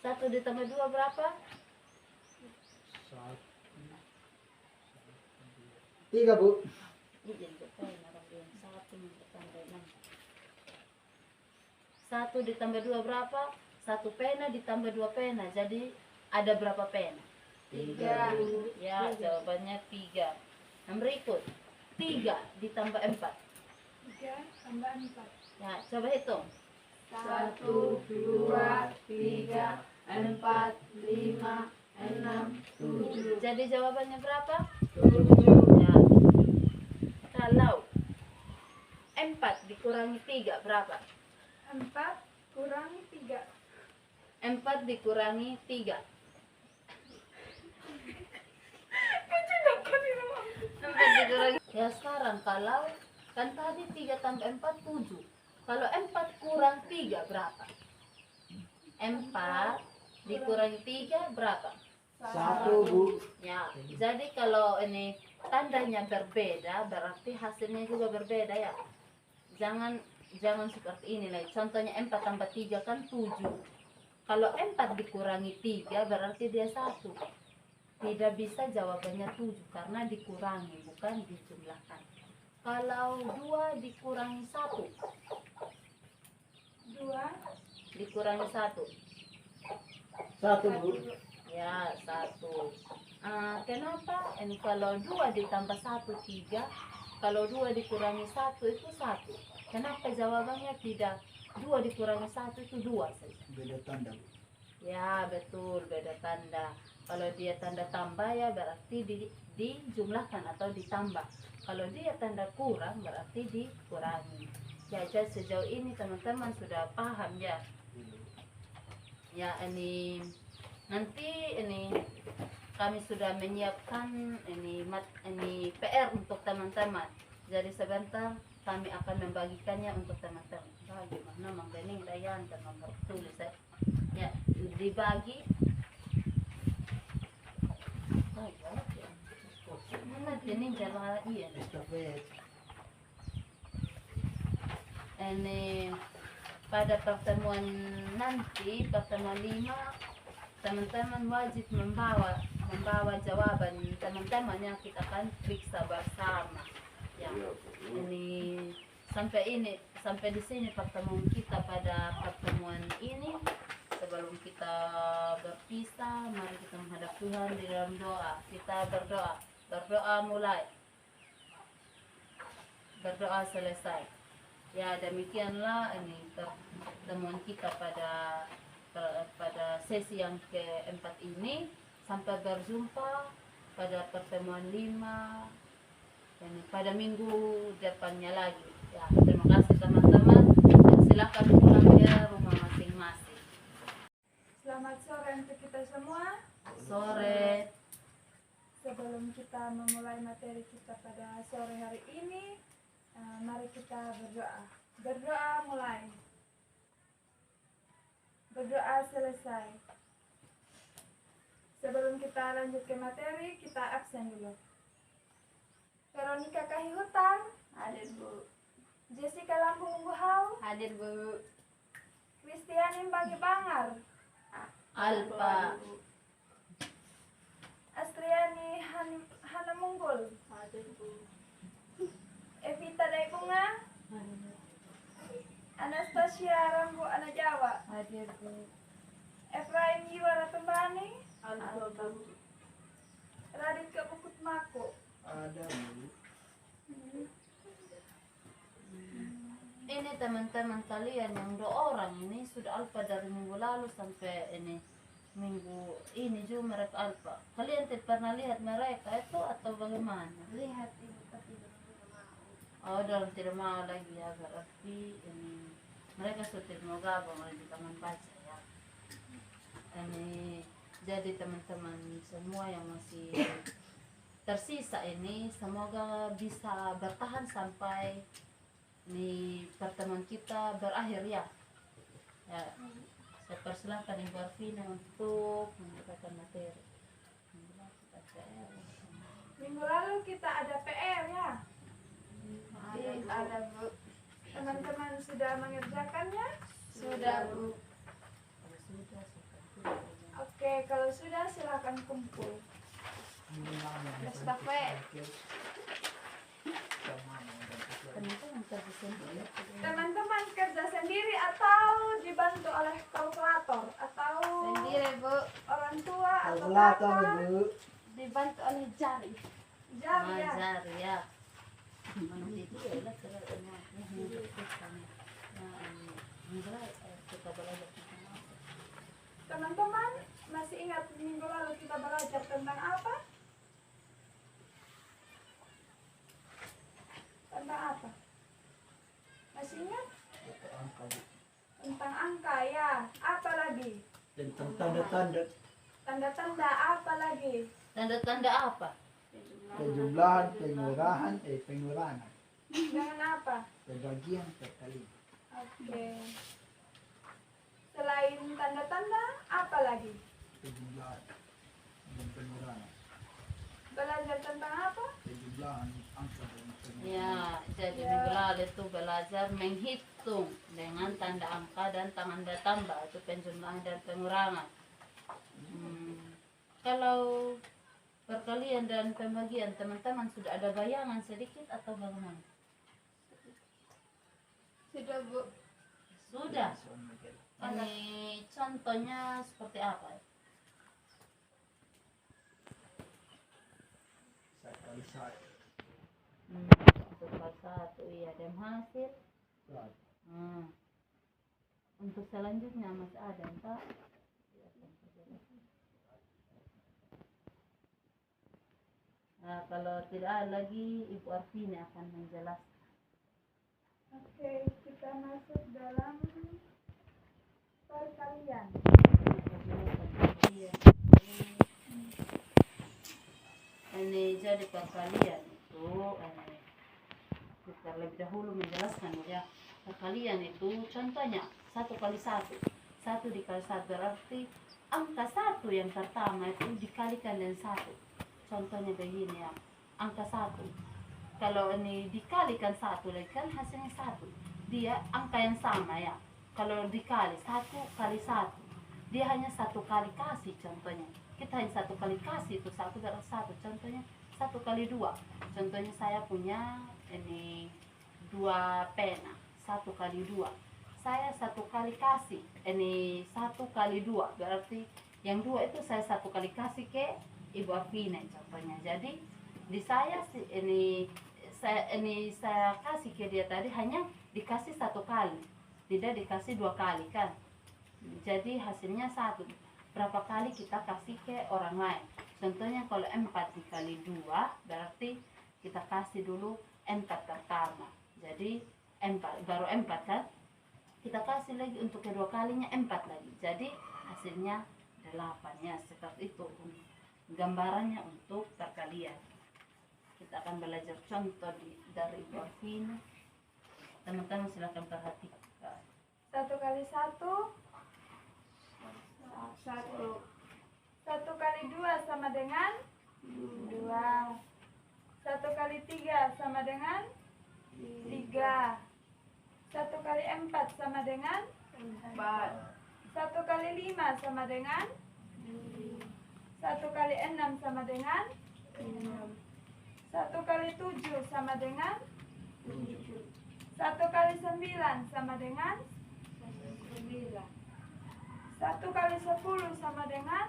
1 ditambah 2 berapa? 3, Bu. Iya, betul. 1 ditambah 2 berapa? 1 pena ditambah 2 pena. Jadi ada berapa pena? 3. Ya, jawabannya 3. Yang berikut 3 ditambah 4. 3 tambah 4. Ya, coba hitung. 1, 2, 3, 4, 5, 6, 7. Jadi jawabannya berapa? 7. Ya. Kalau 4 dikurangi 3 berapa? 4 kurangi 3. 4 dikurangi 3. 4 dikurangi. Ya sekarang kalau kan tadi 3 tambah 4 7. Kalau 4 kurang 3 berapa? 4 dikurangi 3 berapa? 1, Bu. Ya, jadi kalau ini tandanya berbeda berarti hasilnya juga berbeda ya. Jangan seperti ini lagi. Contohnya 4 tambah 3 kan 7. Kalau 4 dikurangi 3 berarti dia 1. Tidak bisa jawabannya 7 karena dikurangi bukan dijumlahkan. Kalau 2 dikurangi 1. 2 Dikurangi 1. 1, Bu. Ya, 1. Kenapa? Ini kalau 2 ditambah 1 3. Kalau 2 dikurangi 1 itu 1. Kenapa jawabannya tidak 2 dikurangi 1 itu 2 saja? Beda tanda, Bu. Ya, betul, beda tanda. Kalau dia tanda tambah ya berarti dijumlahkan atau ditambah. Kalau dia tanda kurang berarti dikurangi. Ya, jadi sejauh ini teman-teman sudah paham ya. Ya, ini nanti ini kami sudah menyiapkan ini PR untuk teman-teman. Jadi sebentar kami akan membagikannya untuk teman-teman. Gimana Mang Bening Dayan dan Mang tulis ya. Ya, dibagi. Mana Bening jalan iya. Estafet. Ini pada pertemuan nanti, pertemuan 5, teman-teman wajib membawa jawaban teman-teman yang kita akan periksa bersama. Ya, ini sampai di sini pertemuan kita pada pertemuan ini. Sebelum kita berpisah, mari kita menghadap Tuhan di dalam doa. Kita berdoa mulai, berdoa selesai. Ya, demikianlah ini pertemuan kita pada sesi yang keempat ini. Sampai berjumpa pada pertemuan 5 dan pada minggu depannya lagi. Ya, terima kasih teman-teman. Dan silakan pulang ke rumah masing-masing. Selamat sore untuk kita semua. Sore. sebelum kita memulai materi kita pada sore hari ini, mari kita berdoa. Berdoa mulai. Berdoa selesai. Sebelum kita lanjut ke materi, kita absen dulu. Veronica Kahihutan, Hadir Bu. Jessica Lampung Buhau, Hadir Bu. Kristianin Bagi Bangar, Alfa. Astriani Hana Munggul, Hadir Bu. Evita Daibunga, Anastasia Rambu Ana Jawa, Hadir Bu. Efraim Yuara Tembani, Alfa Bu. Radit Bukut Mako. Ada Bu. Ini teman-teman kalian yang 2 orang ini sudah alfa dari minggu lalu sampai ini minggu ini juga mereka alfa. Kalian tidak pernah lihat mereka itu atau bagaimana? Lihat Ibu tapi belum mau. Oh, dalam tidak mau lagi ya, berarti ini mereka sudah tidak mau gabung lagi di taman baca ya. Ini jadi teman-teman semua yang masih tersisa ini semoga bisa bertahan sampai ini pertemuan kita berakhir ya. Ya, saya persilahkan Ibu Arvina untuk membukakan materi. Minggu lalu kita ada PR ya. Ada Bu. Teman-teman sudah mengerjakannya? Sudah Bu. Kalau sudah, seperti itu. Oke, kalau sudah silakan kumpul. Estafet. Teman-teman kerja sendiri. Teman-teman kerja sendiri atau dibantu oleh kalkulator atau Sendiri Bu. orang tua atau Kalkulator kakak? Bu. Dibantu oleh jari. Jari ya. Majar ya. Mana itu ya lah cara semua. Kita belajar tentang apa? Teman-teman masih ingat minggu lalu kita belajar tentang apa? Tentang apa? Masih ingat? Angka Bu. Tentang angka ya. Apa lagi? Tentang tanda-tanda Tanda-tanda apa lagi? Tanda-tanda apa? kejumlahan, pengurangan, Dengan apa? pembagian, perkalian. Oke. Selain tanda-tanda, apa lagi? Kejumlahan dan pengurangan. Belajar tentang apa? Kejumlahan angka dan pengurangan. Ya, jadi Ya. minggu lalu itu belajar menghitung dengan tanda angka dan tanda tambah itu penjumlahan dan pengurangan. Kalau perkalian dan pembagian teman-teman sudah ada bayangan sedikit atau bagaimana? Sudah Bu. Sudah. Soalnya kayak Ini contohnya seperti apa? sekali satu. Untuk kelas 1 iya dan hasil. Untuk selanjutnya masih ada entah. Nah, kalau tidak ada lagi Ibu Arvina akan menjelaskan. Oke, kita masuk dalam perkalian. Ini jadi perkalian itu kita lebih dahulu menjelaskan ya. Perkalian itu contohnya 1 kali 1. 1 dikali 1 berarti angka 1 yang pertama itu dikalikan dengan 1. Contohnya begini ya, angka 1. Kalau ini dikalikan 1 lagi kan hasilnya 1. Dia angka yang sama ya. Kalau dikali 1 kali 1, dia hanya 1 kali kasih contohnya. Kita hanya 1 kali kasih itu 1 kali 1. Contohnya 1 kali 2. Contohnya saya punya ini 2 pena. 1 kali 2. Saya 1 kali kasih. Ini 1 kali 2. Berarti yang 2 itu saya 1 kali kasih ke Ibu Arvina contohnya. Jadi di saya saya kasih ke dia tadi hanya dikasih 1 kali, tidak dikasih 2 kali kan. Jadi hasilnya 1. Berapa kali kita kasih ke orang lain? Contohnya kalau 4 dikali 2 berarti kita kasih dulu 4 pertama. Jadi 4 baru 4 kan? Kita kasih lagi untuk kedua kalinya 4 lagi. Jadi hasilnya 8 ya, seperti itu. gambarannya untuk perkalian. Kita akan belajar contoh dari Ibu Alvina. Teman-teman silakan perhatikan. 1 kali 1 1. 1 kali 2 sama dengan 2. 1 kali 3 sama dengan 3. 1 kali 4 sama dengan 4. 1 kali 5 sama dengan 1 kali 6 sama dengan 1 kali 7 sama dengan 1 kali 9 sama dengan 1 kali 10 sama dengan.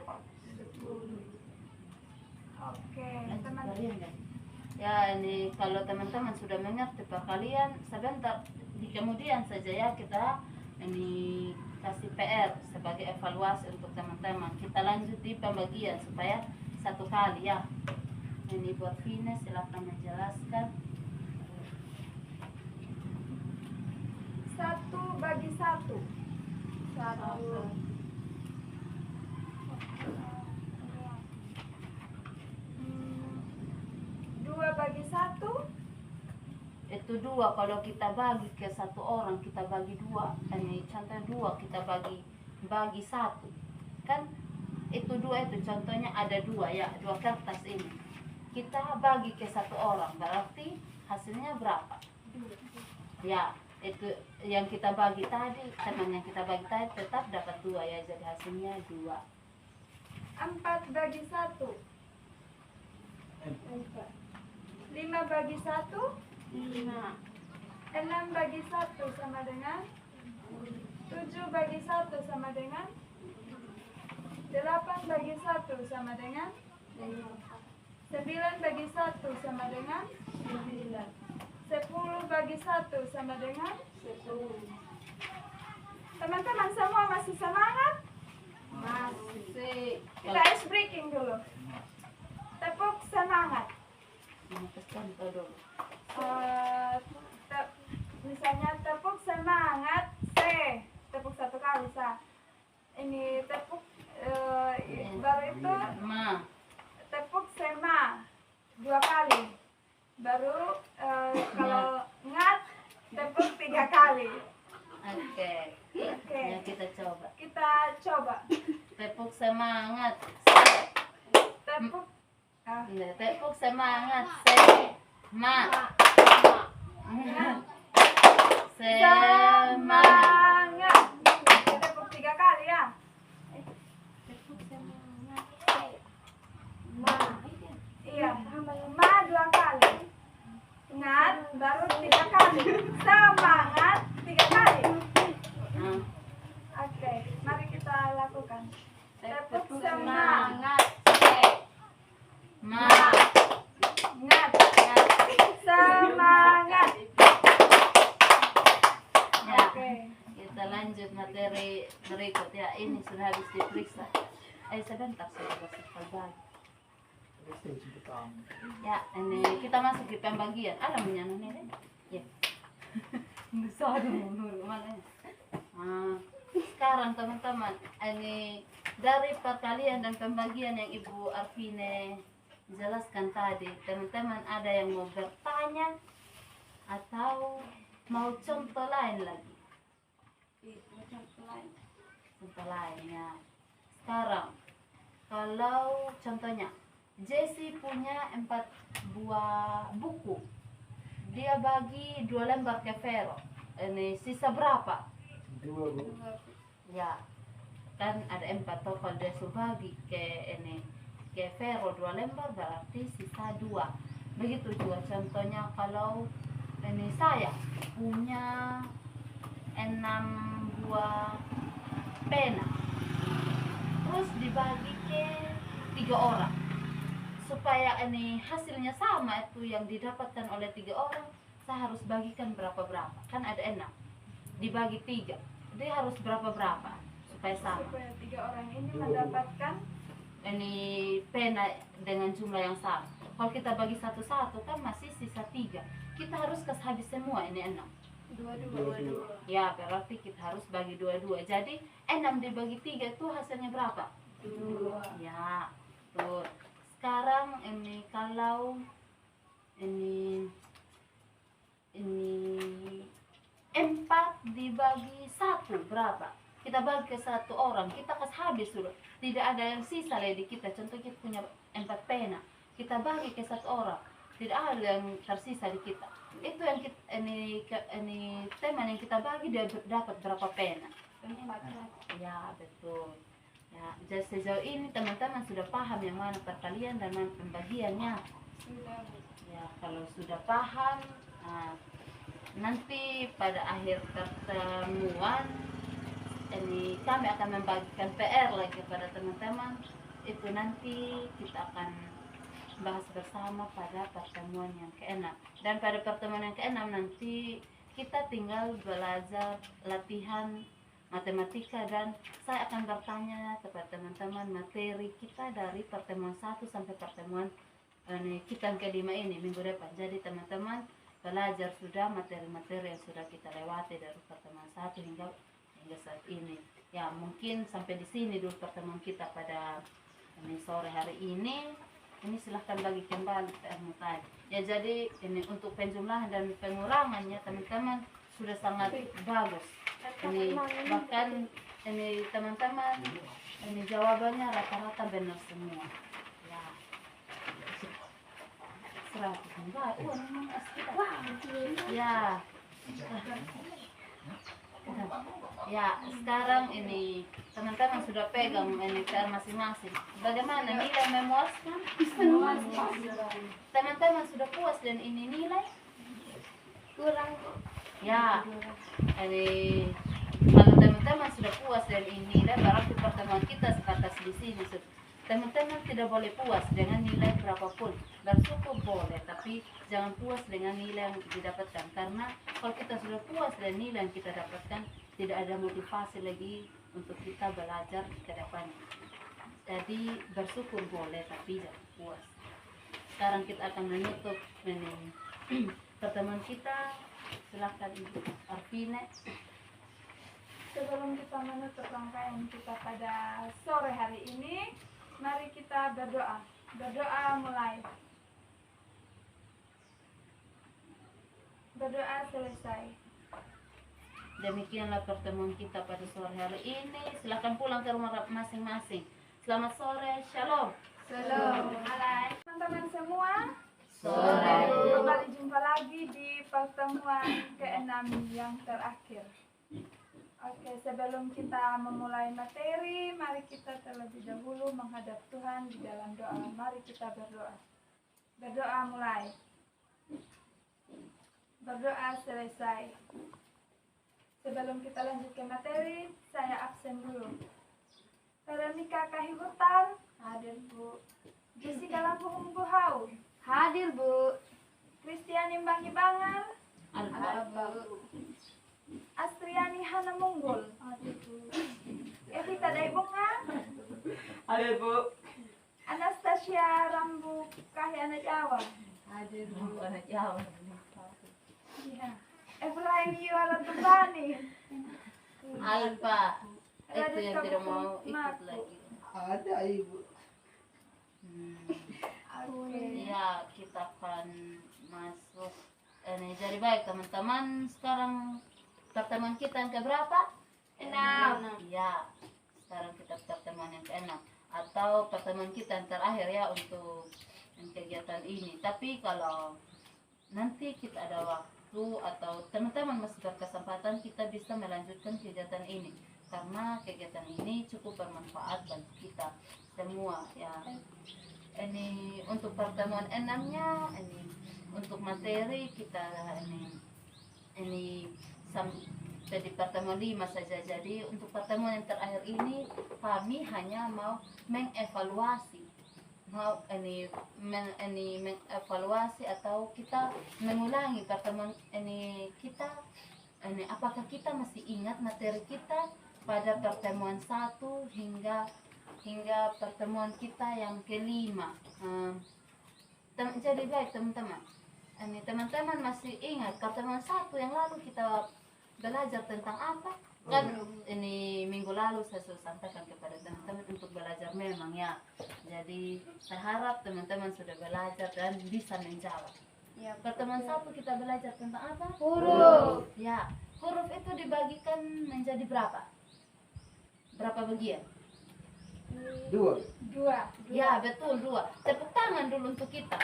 Oke, Lanjut teman. kalian kan? Ya, ini kalau teman-teman sudah mengerti perkalian, sebentar di kemudian saja ya kita ini kasih PR sebagai evaluasi untuk teman-teman. Kita lanjut di pembagian supaya 1 kali ya. Ini buat Vina, silakan menjelaskan. 1 bagi 1. 2 bagi 1. Itu 2 kalau kita bagi ke 1 orang, kita bagi 2. Ini contoh 2 kita bagi 1. Kan itu 2 itu contohnya ada 2 ya, 2 kertas ini. Kita bagi ke 1 orang, berarti hasilnya berapa? Ya, itu yang kita bagi tadi, teman yang kita bagi tadi tetap dapat 2 ya, jadi hasilnya 2. 4 bagi 1. 5 bagi 1. 5. 6 bagi 1 sama dengan 7 bagi 1 sama dengan 8 bagi 1 sama dengan 9 bagi 1 sama dengan 10 bagi 1 sama dengan 10. Teman-teman semua masih semangat? Masih. Kita ice breaking dulu. Tepuk semangat. Ini contoh dulu. Misalnya tepuk semangat C. Tepuk 1 kali sa. Ini tepuk baru itu tepuk sema 2 kali. Baru kalau ngat tepuk 3 kali. Oke. Oke. Ya, kita coba. Kita coba. Tepuk semangat. Tepuk Tepuk semangat. Semangat. semangat. Tepuk 3 kali ya. Iya. Ma 2 kali. Ngat baru 3 kali. Semangat 3 kali. Oke, mari kita lakukan. Tepuk semangat. Ngat. Semangat. Ya, Oke. kita lanjut materi berikut ya. Ini sudah habis diperiksa. Sebentar saya kasih pembagi. Ya, ini kita masuk di pembagian. Ada menyana nih, ya. Besar dulu mana? Sekarang teman-teman, ini dari perkalian dan pembagian yang Ibu Arvine jelaskan tadi, teman-teman ada yang mau bertanya atau mau contoh lain lagi? Contoh lain ya. Sekarang, kalau contohnya Jessie punya 4 buah buku, dia bagi 2 lembar ke Vero. Ini sisa berapa? 2 Bu. Ya, kan ada 4 toh. Kalau dia sudah bagi ke Vero 2 lembar berarti sisa 2. Begitu juga contohnya kalau ini saya punya 6 buah pena, terus dibagi ke 3 orang supaya ini hasilnya sama, itu yang didapatkan oleh 3 orang, saya harus bagikan berapa kan ada 6 dibagi 3, dia harus berapa supaya sama, Supaya 3 orang ini mendapatkan ini pena dengan jumlah yang sama. Kalau kita bagi satu-satu kan masih sisa 3, kita harus kasih habis semua ini 6. 2. Ya, berarti kita harus bagi 2. Jadi 6 dibagi 3 itu hasilnya berapa? 2. Ya, tuh. sekarang ini kalau ini 4 dibagi 1 berapa? Kita bagi ke 1 orang, kita kasih habis sudah. Tidak ada yang sisa lagi di kita. Contoh kita punya 4 pena, kita bagi ke 1 orang, tidak ada yang tersisa di kita. Itu yang kita, ini teman yang kita bagi dia dapat berapa pena? Ya betul. Ya, jadi sejauh ini teman-teman sudah paham yang mana perkalian dan mana pembagiannya. Ya, kalau sudah paham, nanti pada akhir pertemuan ini kami akan membagikan PR lagi kepada teman-teman. Itu nanti kita akan bahas bersama pada pertemuan yang ke-6. Dan pada pertemuan yang ke-6 nanti kita tinggal belajar latihan matematika, dan saya akan bertanya kepada teman-teman materi kita dari pertemuan 1 sampai pertemuan kita yang ke-5 ini minggu depan. Jadi teman-teman belajar sudah materi-materi yang sudah kita lewati dari pertemuan 1 hingga saat ini. Ya, mungkin sampai di sini dulu pertemuan kita pada sore hari ini. Ini silahkan bagi kembali PR-mu tadi. Ya, jadi ini untuk penjumlahan dan pengurangannya teman-teman sudah sangat bagus. Ini bahkan ini teman-teman ini jawabannya rata-rata benar semua. Ya. 100 enggak, ya. Ya, sekarang ini teman-teman sudah pegang ini PR masing-masing. Bagaimana nilai memuaskan? Teman-teman sudah puas dan ini nilai? Kurang. Ya, ini kalau teman-teman sudah puas dan ini nilai, berarti pertemuan kita sebatas di sini. Teman-teman tidak boleh puas dengan nilai berapapun. Bersyukur boleh, tapi jangan puas dengan nilai yang didapatkan. Karena kalau kita sudah puas dengan nilai yang kita dapatkan, tidak ada motivasi lagi untuk kita belajar ke depan. Jadi bersyukur boleh, tapi jangan puas. Sekarang kita akan menutup pertemuan kita. Silakan Ibu Arvine. Sebelum kita menutup rangkaian kita pada sore hari ini, mari kita berdoa. Berdoa mulai. Berdoa selesai. Demikianlah pertemuan kita pada sore hari ini. Silakan pulang ke rumah masing-masing. Selamat sore, shalom. Shalom. Alay. Teman-teman semua, Sore. kembali jumpa lagi di pertemuan ke-6 yang terakhir. Oke, sebelum kita memulai materi, mari kita terlebih dahulu menghadap Tuhan di dalam doa. Mari kita berdoa. Berdoa mulai. Berdoa selesai. Sebelum kita lanjut ke materi, saya absen dulu. Veronica Kahibutan, hadir Bu. Jessica Lampung Buhau, hadir Bu. Kristiani Bangi Bangar, Ada Bu. Astriani Hana Munggul, hadir Bu. Evita Daibunga, Hadir Bu. Anastasia Rambu Kahyana Jawa, hadir Bu, anak Jawa. iya. Efraim Yuara Tubani, Alfa, itu yang tidak mau ikut lagi. Ada Ibu. Oke. Ya, kita akan masuk. Ini jadi baik teman-teman. Sekarang pertemuan kita yang keberapa? 6. Ya, sekarang kita pertemuan yang ke-6 atau pertemuan kita yang terakhir ya untuk kegiatan ini. Tapi kalau nanti kita ada waktu atau teman-teman masih berkesempatan, kita bisa melanjutkan kegiatan ini karena kegiatan ini cukup bermanfaat bagi kita semua ya. Ini untuk pertemuan 6-nya, ini untuk materi kita ini sampai di pertemuan 5 saja. Jadi untuk pertemuan yang terakhir ini kami hanya mau mengevaluasi, mengevaluasi atau kita mengulangi pertemuan ini kita apakah kita masih ingat materi kita pada pertemuan 1 hingga pertemuan kita yang ke-5. Jadi baik teman-teman, teman-teman masih ingat pertemuan 1 yang lalu kita belajar tentang apa? Kan ini minggu lalu saya sudah sampaikan kepada teman-teman untuk belajar memang ya. Jadi saya harap teman-teman sudah belajar dan bisa menjawab. Ya, Pertemuan satu kita belajar tentang apa? huruf. Ya, huruf itu dibagikan menjadi berapa? Berapa bagian? 2. Dua. Ya, betul, 2. Tepuk tangan dulu untuk kita.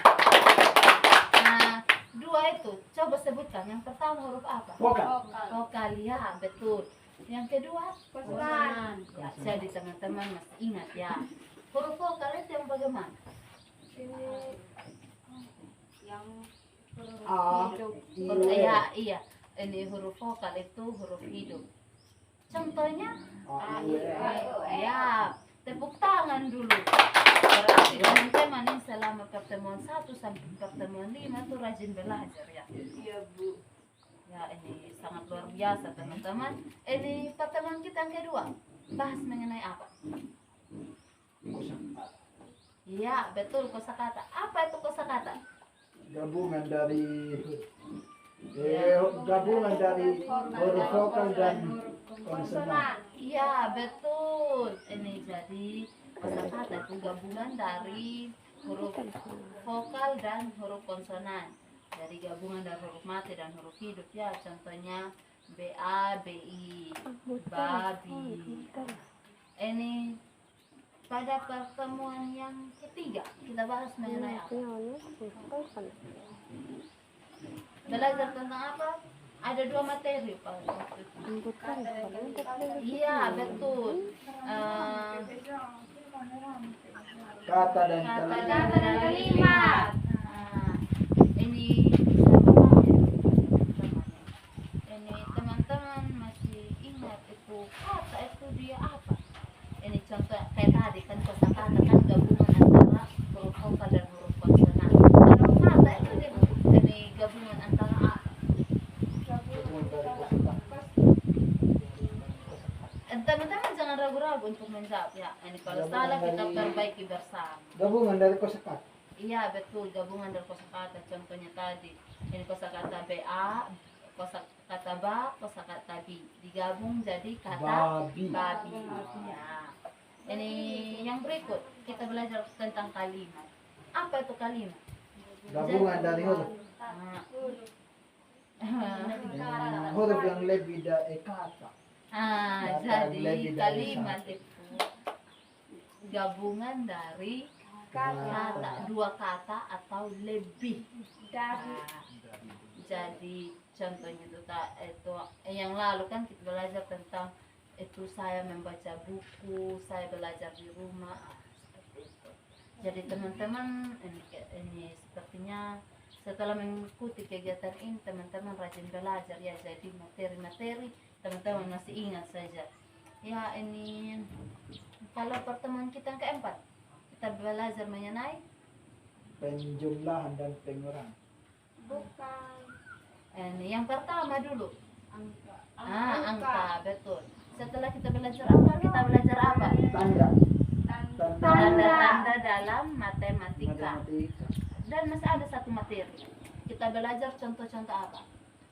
Nah, 2 itu coba sebutkan. Yang pertama huruf apa? Vokal. Vokal, ya, betul. Yang kedua Konsonan. ya, jadi teman-teman masih ingat ya. Huruf vokal itu yang bagaimana? Ini Yang A, huruf I, iya, iya. Ini huruf vokal itu huruf hidup. Contohnya A, I, E. ya, tepuk tangan dulu. Berarti teman-teman ini selama pertemuan 1 sampai pertemuan 5 tuh rajin belajar ya. Iya Bu. Ya, ini sangat luar biasa teman-teman. Ini pertemuan kita yang kedua. Bahas mengenai apa? Iya, betul, kosakata. Apa itu kosakata? Gabungan dari gabungan dari huruf vokal dan konsonan. Iya, betul. Ini jadi kosakata itu gabungan dari huruf vokal dan huruf konsonan. Jadi gabungan dari huruf mati dan huruf hidup ya. Contohnya BA, BI, babi. Ini pada pertemuan yang ketiga kita bahas mengenai apa? Belajar tentang apa? Ada 2 materi Pak. Iya, betul. Kata dan Kata kalimat. dan kalimat. Nah, ini teman-teman masih ingat itu kata itu dia apa? Ini contoh kayak tadi kan kosakata kan gabungan antara huruf vokal dan huruf konsonan. Kalau kata itu dia ini gabungan antara apa? Gabungan dari kosakata. Teman-teman jangan ragu-ragu untuk menjawab ya. Ini kalau Gabungan salah kita dari- perbaiki bersama. Gabungan dari kosakata. Iya betul, gabungan dari kosakata. Contohnya tadi ini kosakata BA, kosakata ba, kosakata bi digabung jadi kata Babi. babi. Ya. Ini yang berikut kita belajar tentang kalimat. Apa itu kalimat? Gabungan dari huruf. Huruf yang lebih dari kata. Jadi kalimat itu gabungan dari kata, 2 kata atau lebih. Nah, jadi contohnya itu yang lalu kan kita belajar tentang itu saya membaca buku, saya belajar di rumah, seperti itu. Jadi teman-teman ini sepertinya setelah mengikuti kegiatan ini teman-teman rajin belajar ya, jadi materi-materi teman-teman masih ingat saja ya. Ini kalau pertemuan kita yang keempat kita belajar mengenai Penjumlahan dan pengurangan. Bukan. ini yang pertama dulu Angka. angka, betul. Setelah kita belajar angka kita belajar apa? Tanda. Tanda-tanda dalam matematika. Matematika. Dan masih ada satu materi kita belajar contoh-contoh apa?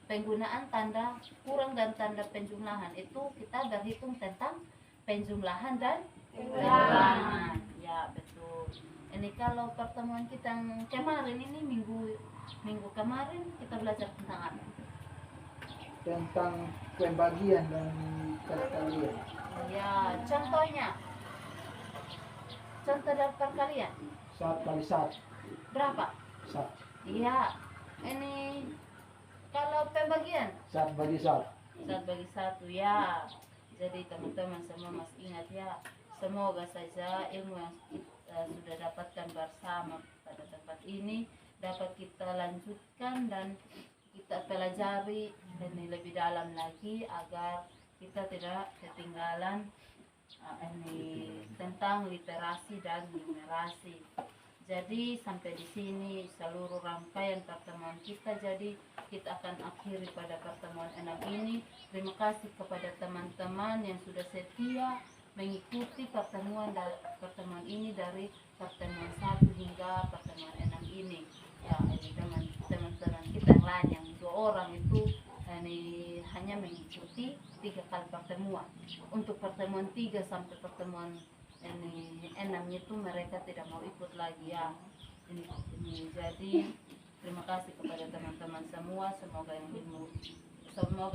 Penggunaan tanda kurang dan tanda penjumlahan. Itu kita berhitung tentang penjumlahan dan pengurangan. Ya betul. Ini kalau pertemuan kita yang kemarin ini minggu kemarin kita belajar tentang apa? Tentang pembagian dan perkalian. Ya, contohnya. Contoh dari perkalian. 1 kali 1. Berapa? 1. Iya. Ini kalau pembagian 1 bagi 1. 1 bagi 1 ya. Jadi teman-teman semua masih ingat ya. Semoga saja ilmu yang kita sudah dapatkan bersama pada tempat ini dapat kita lanjutkan dan kita pelajari ini lebih dalam lagi agar kita tidak ketinggalan ini tentang literasi dan numerasi. Jadi sampai di sini seluruh rangkaian pertemuan kita. Jadi kita akan akhiri pada pertemuan 6 ini. Terima kasih kepada teman-teman yang sudah setia mengikuti pertemuan ini dari pertemuan 1 hingga pertemuan 6 ini. Ya, ini teman-teman kita yang lain yang 2 orang itu hanya mengikuti 3 kali pertemuan. Untuk pertemuan 3 sampai pertemuan 6 itu mereka tidak mau ikut lagi ya. Jadi terima kasih kepada teman-teman semua. Semoga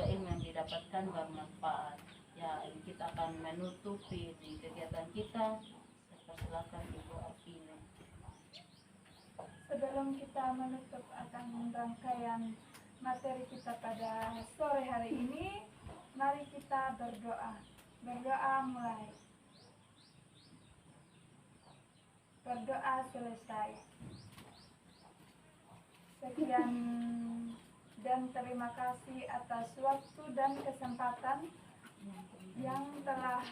ilmu yang didapatkan bermanfaat. Ya, kita akan menutupi di kegiatan kita. Saya persilakan Ibu Arvina. Sebelum kita menutup akan rangkaian materi kita pada sore hari ini, mari kita berdoa. Berdoa mulai. Berdoa selesai. Sekian dan terima kasih atas waktu dan kesempatan yang telah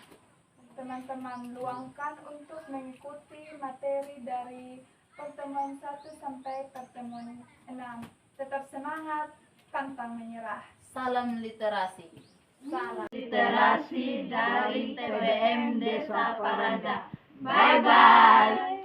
teman-teman luangkan untuk mengikuti materi dari pertemuan 1 sampai pertemuan 6. Tetap semangat, pantang menyerah. Salam literasi. Salam Literasi dari TBM Desa Parada. Bye bye.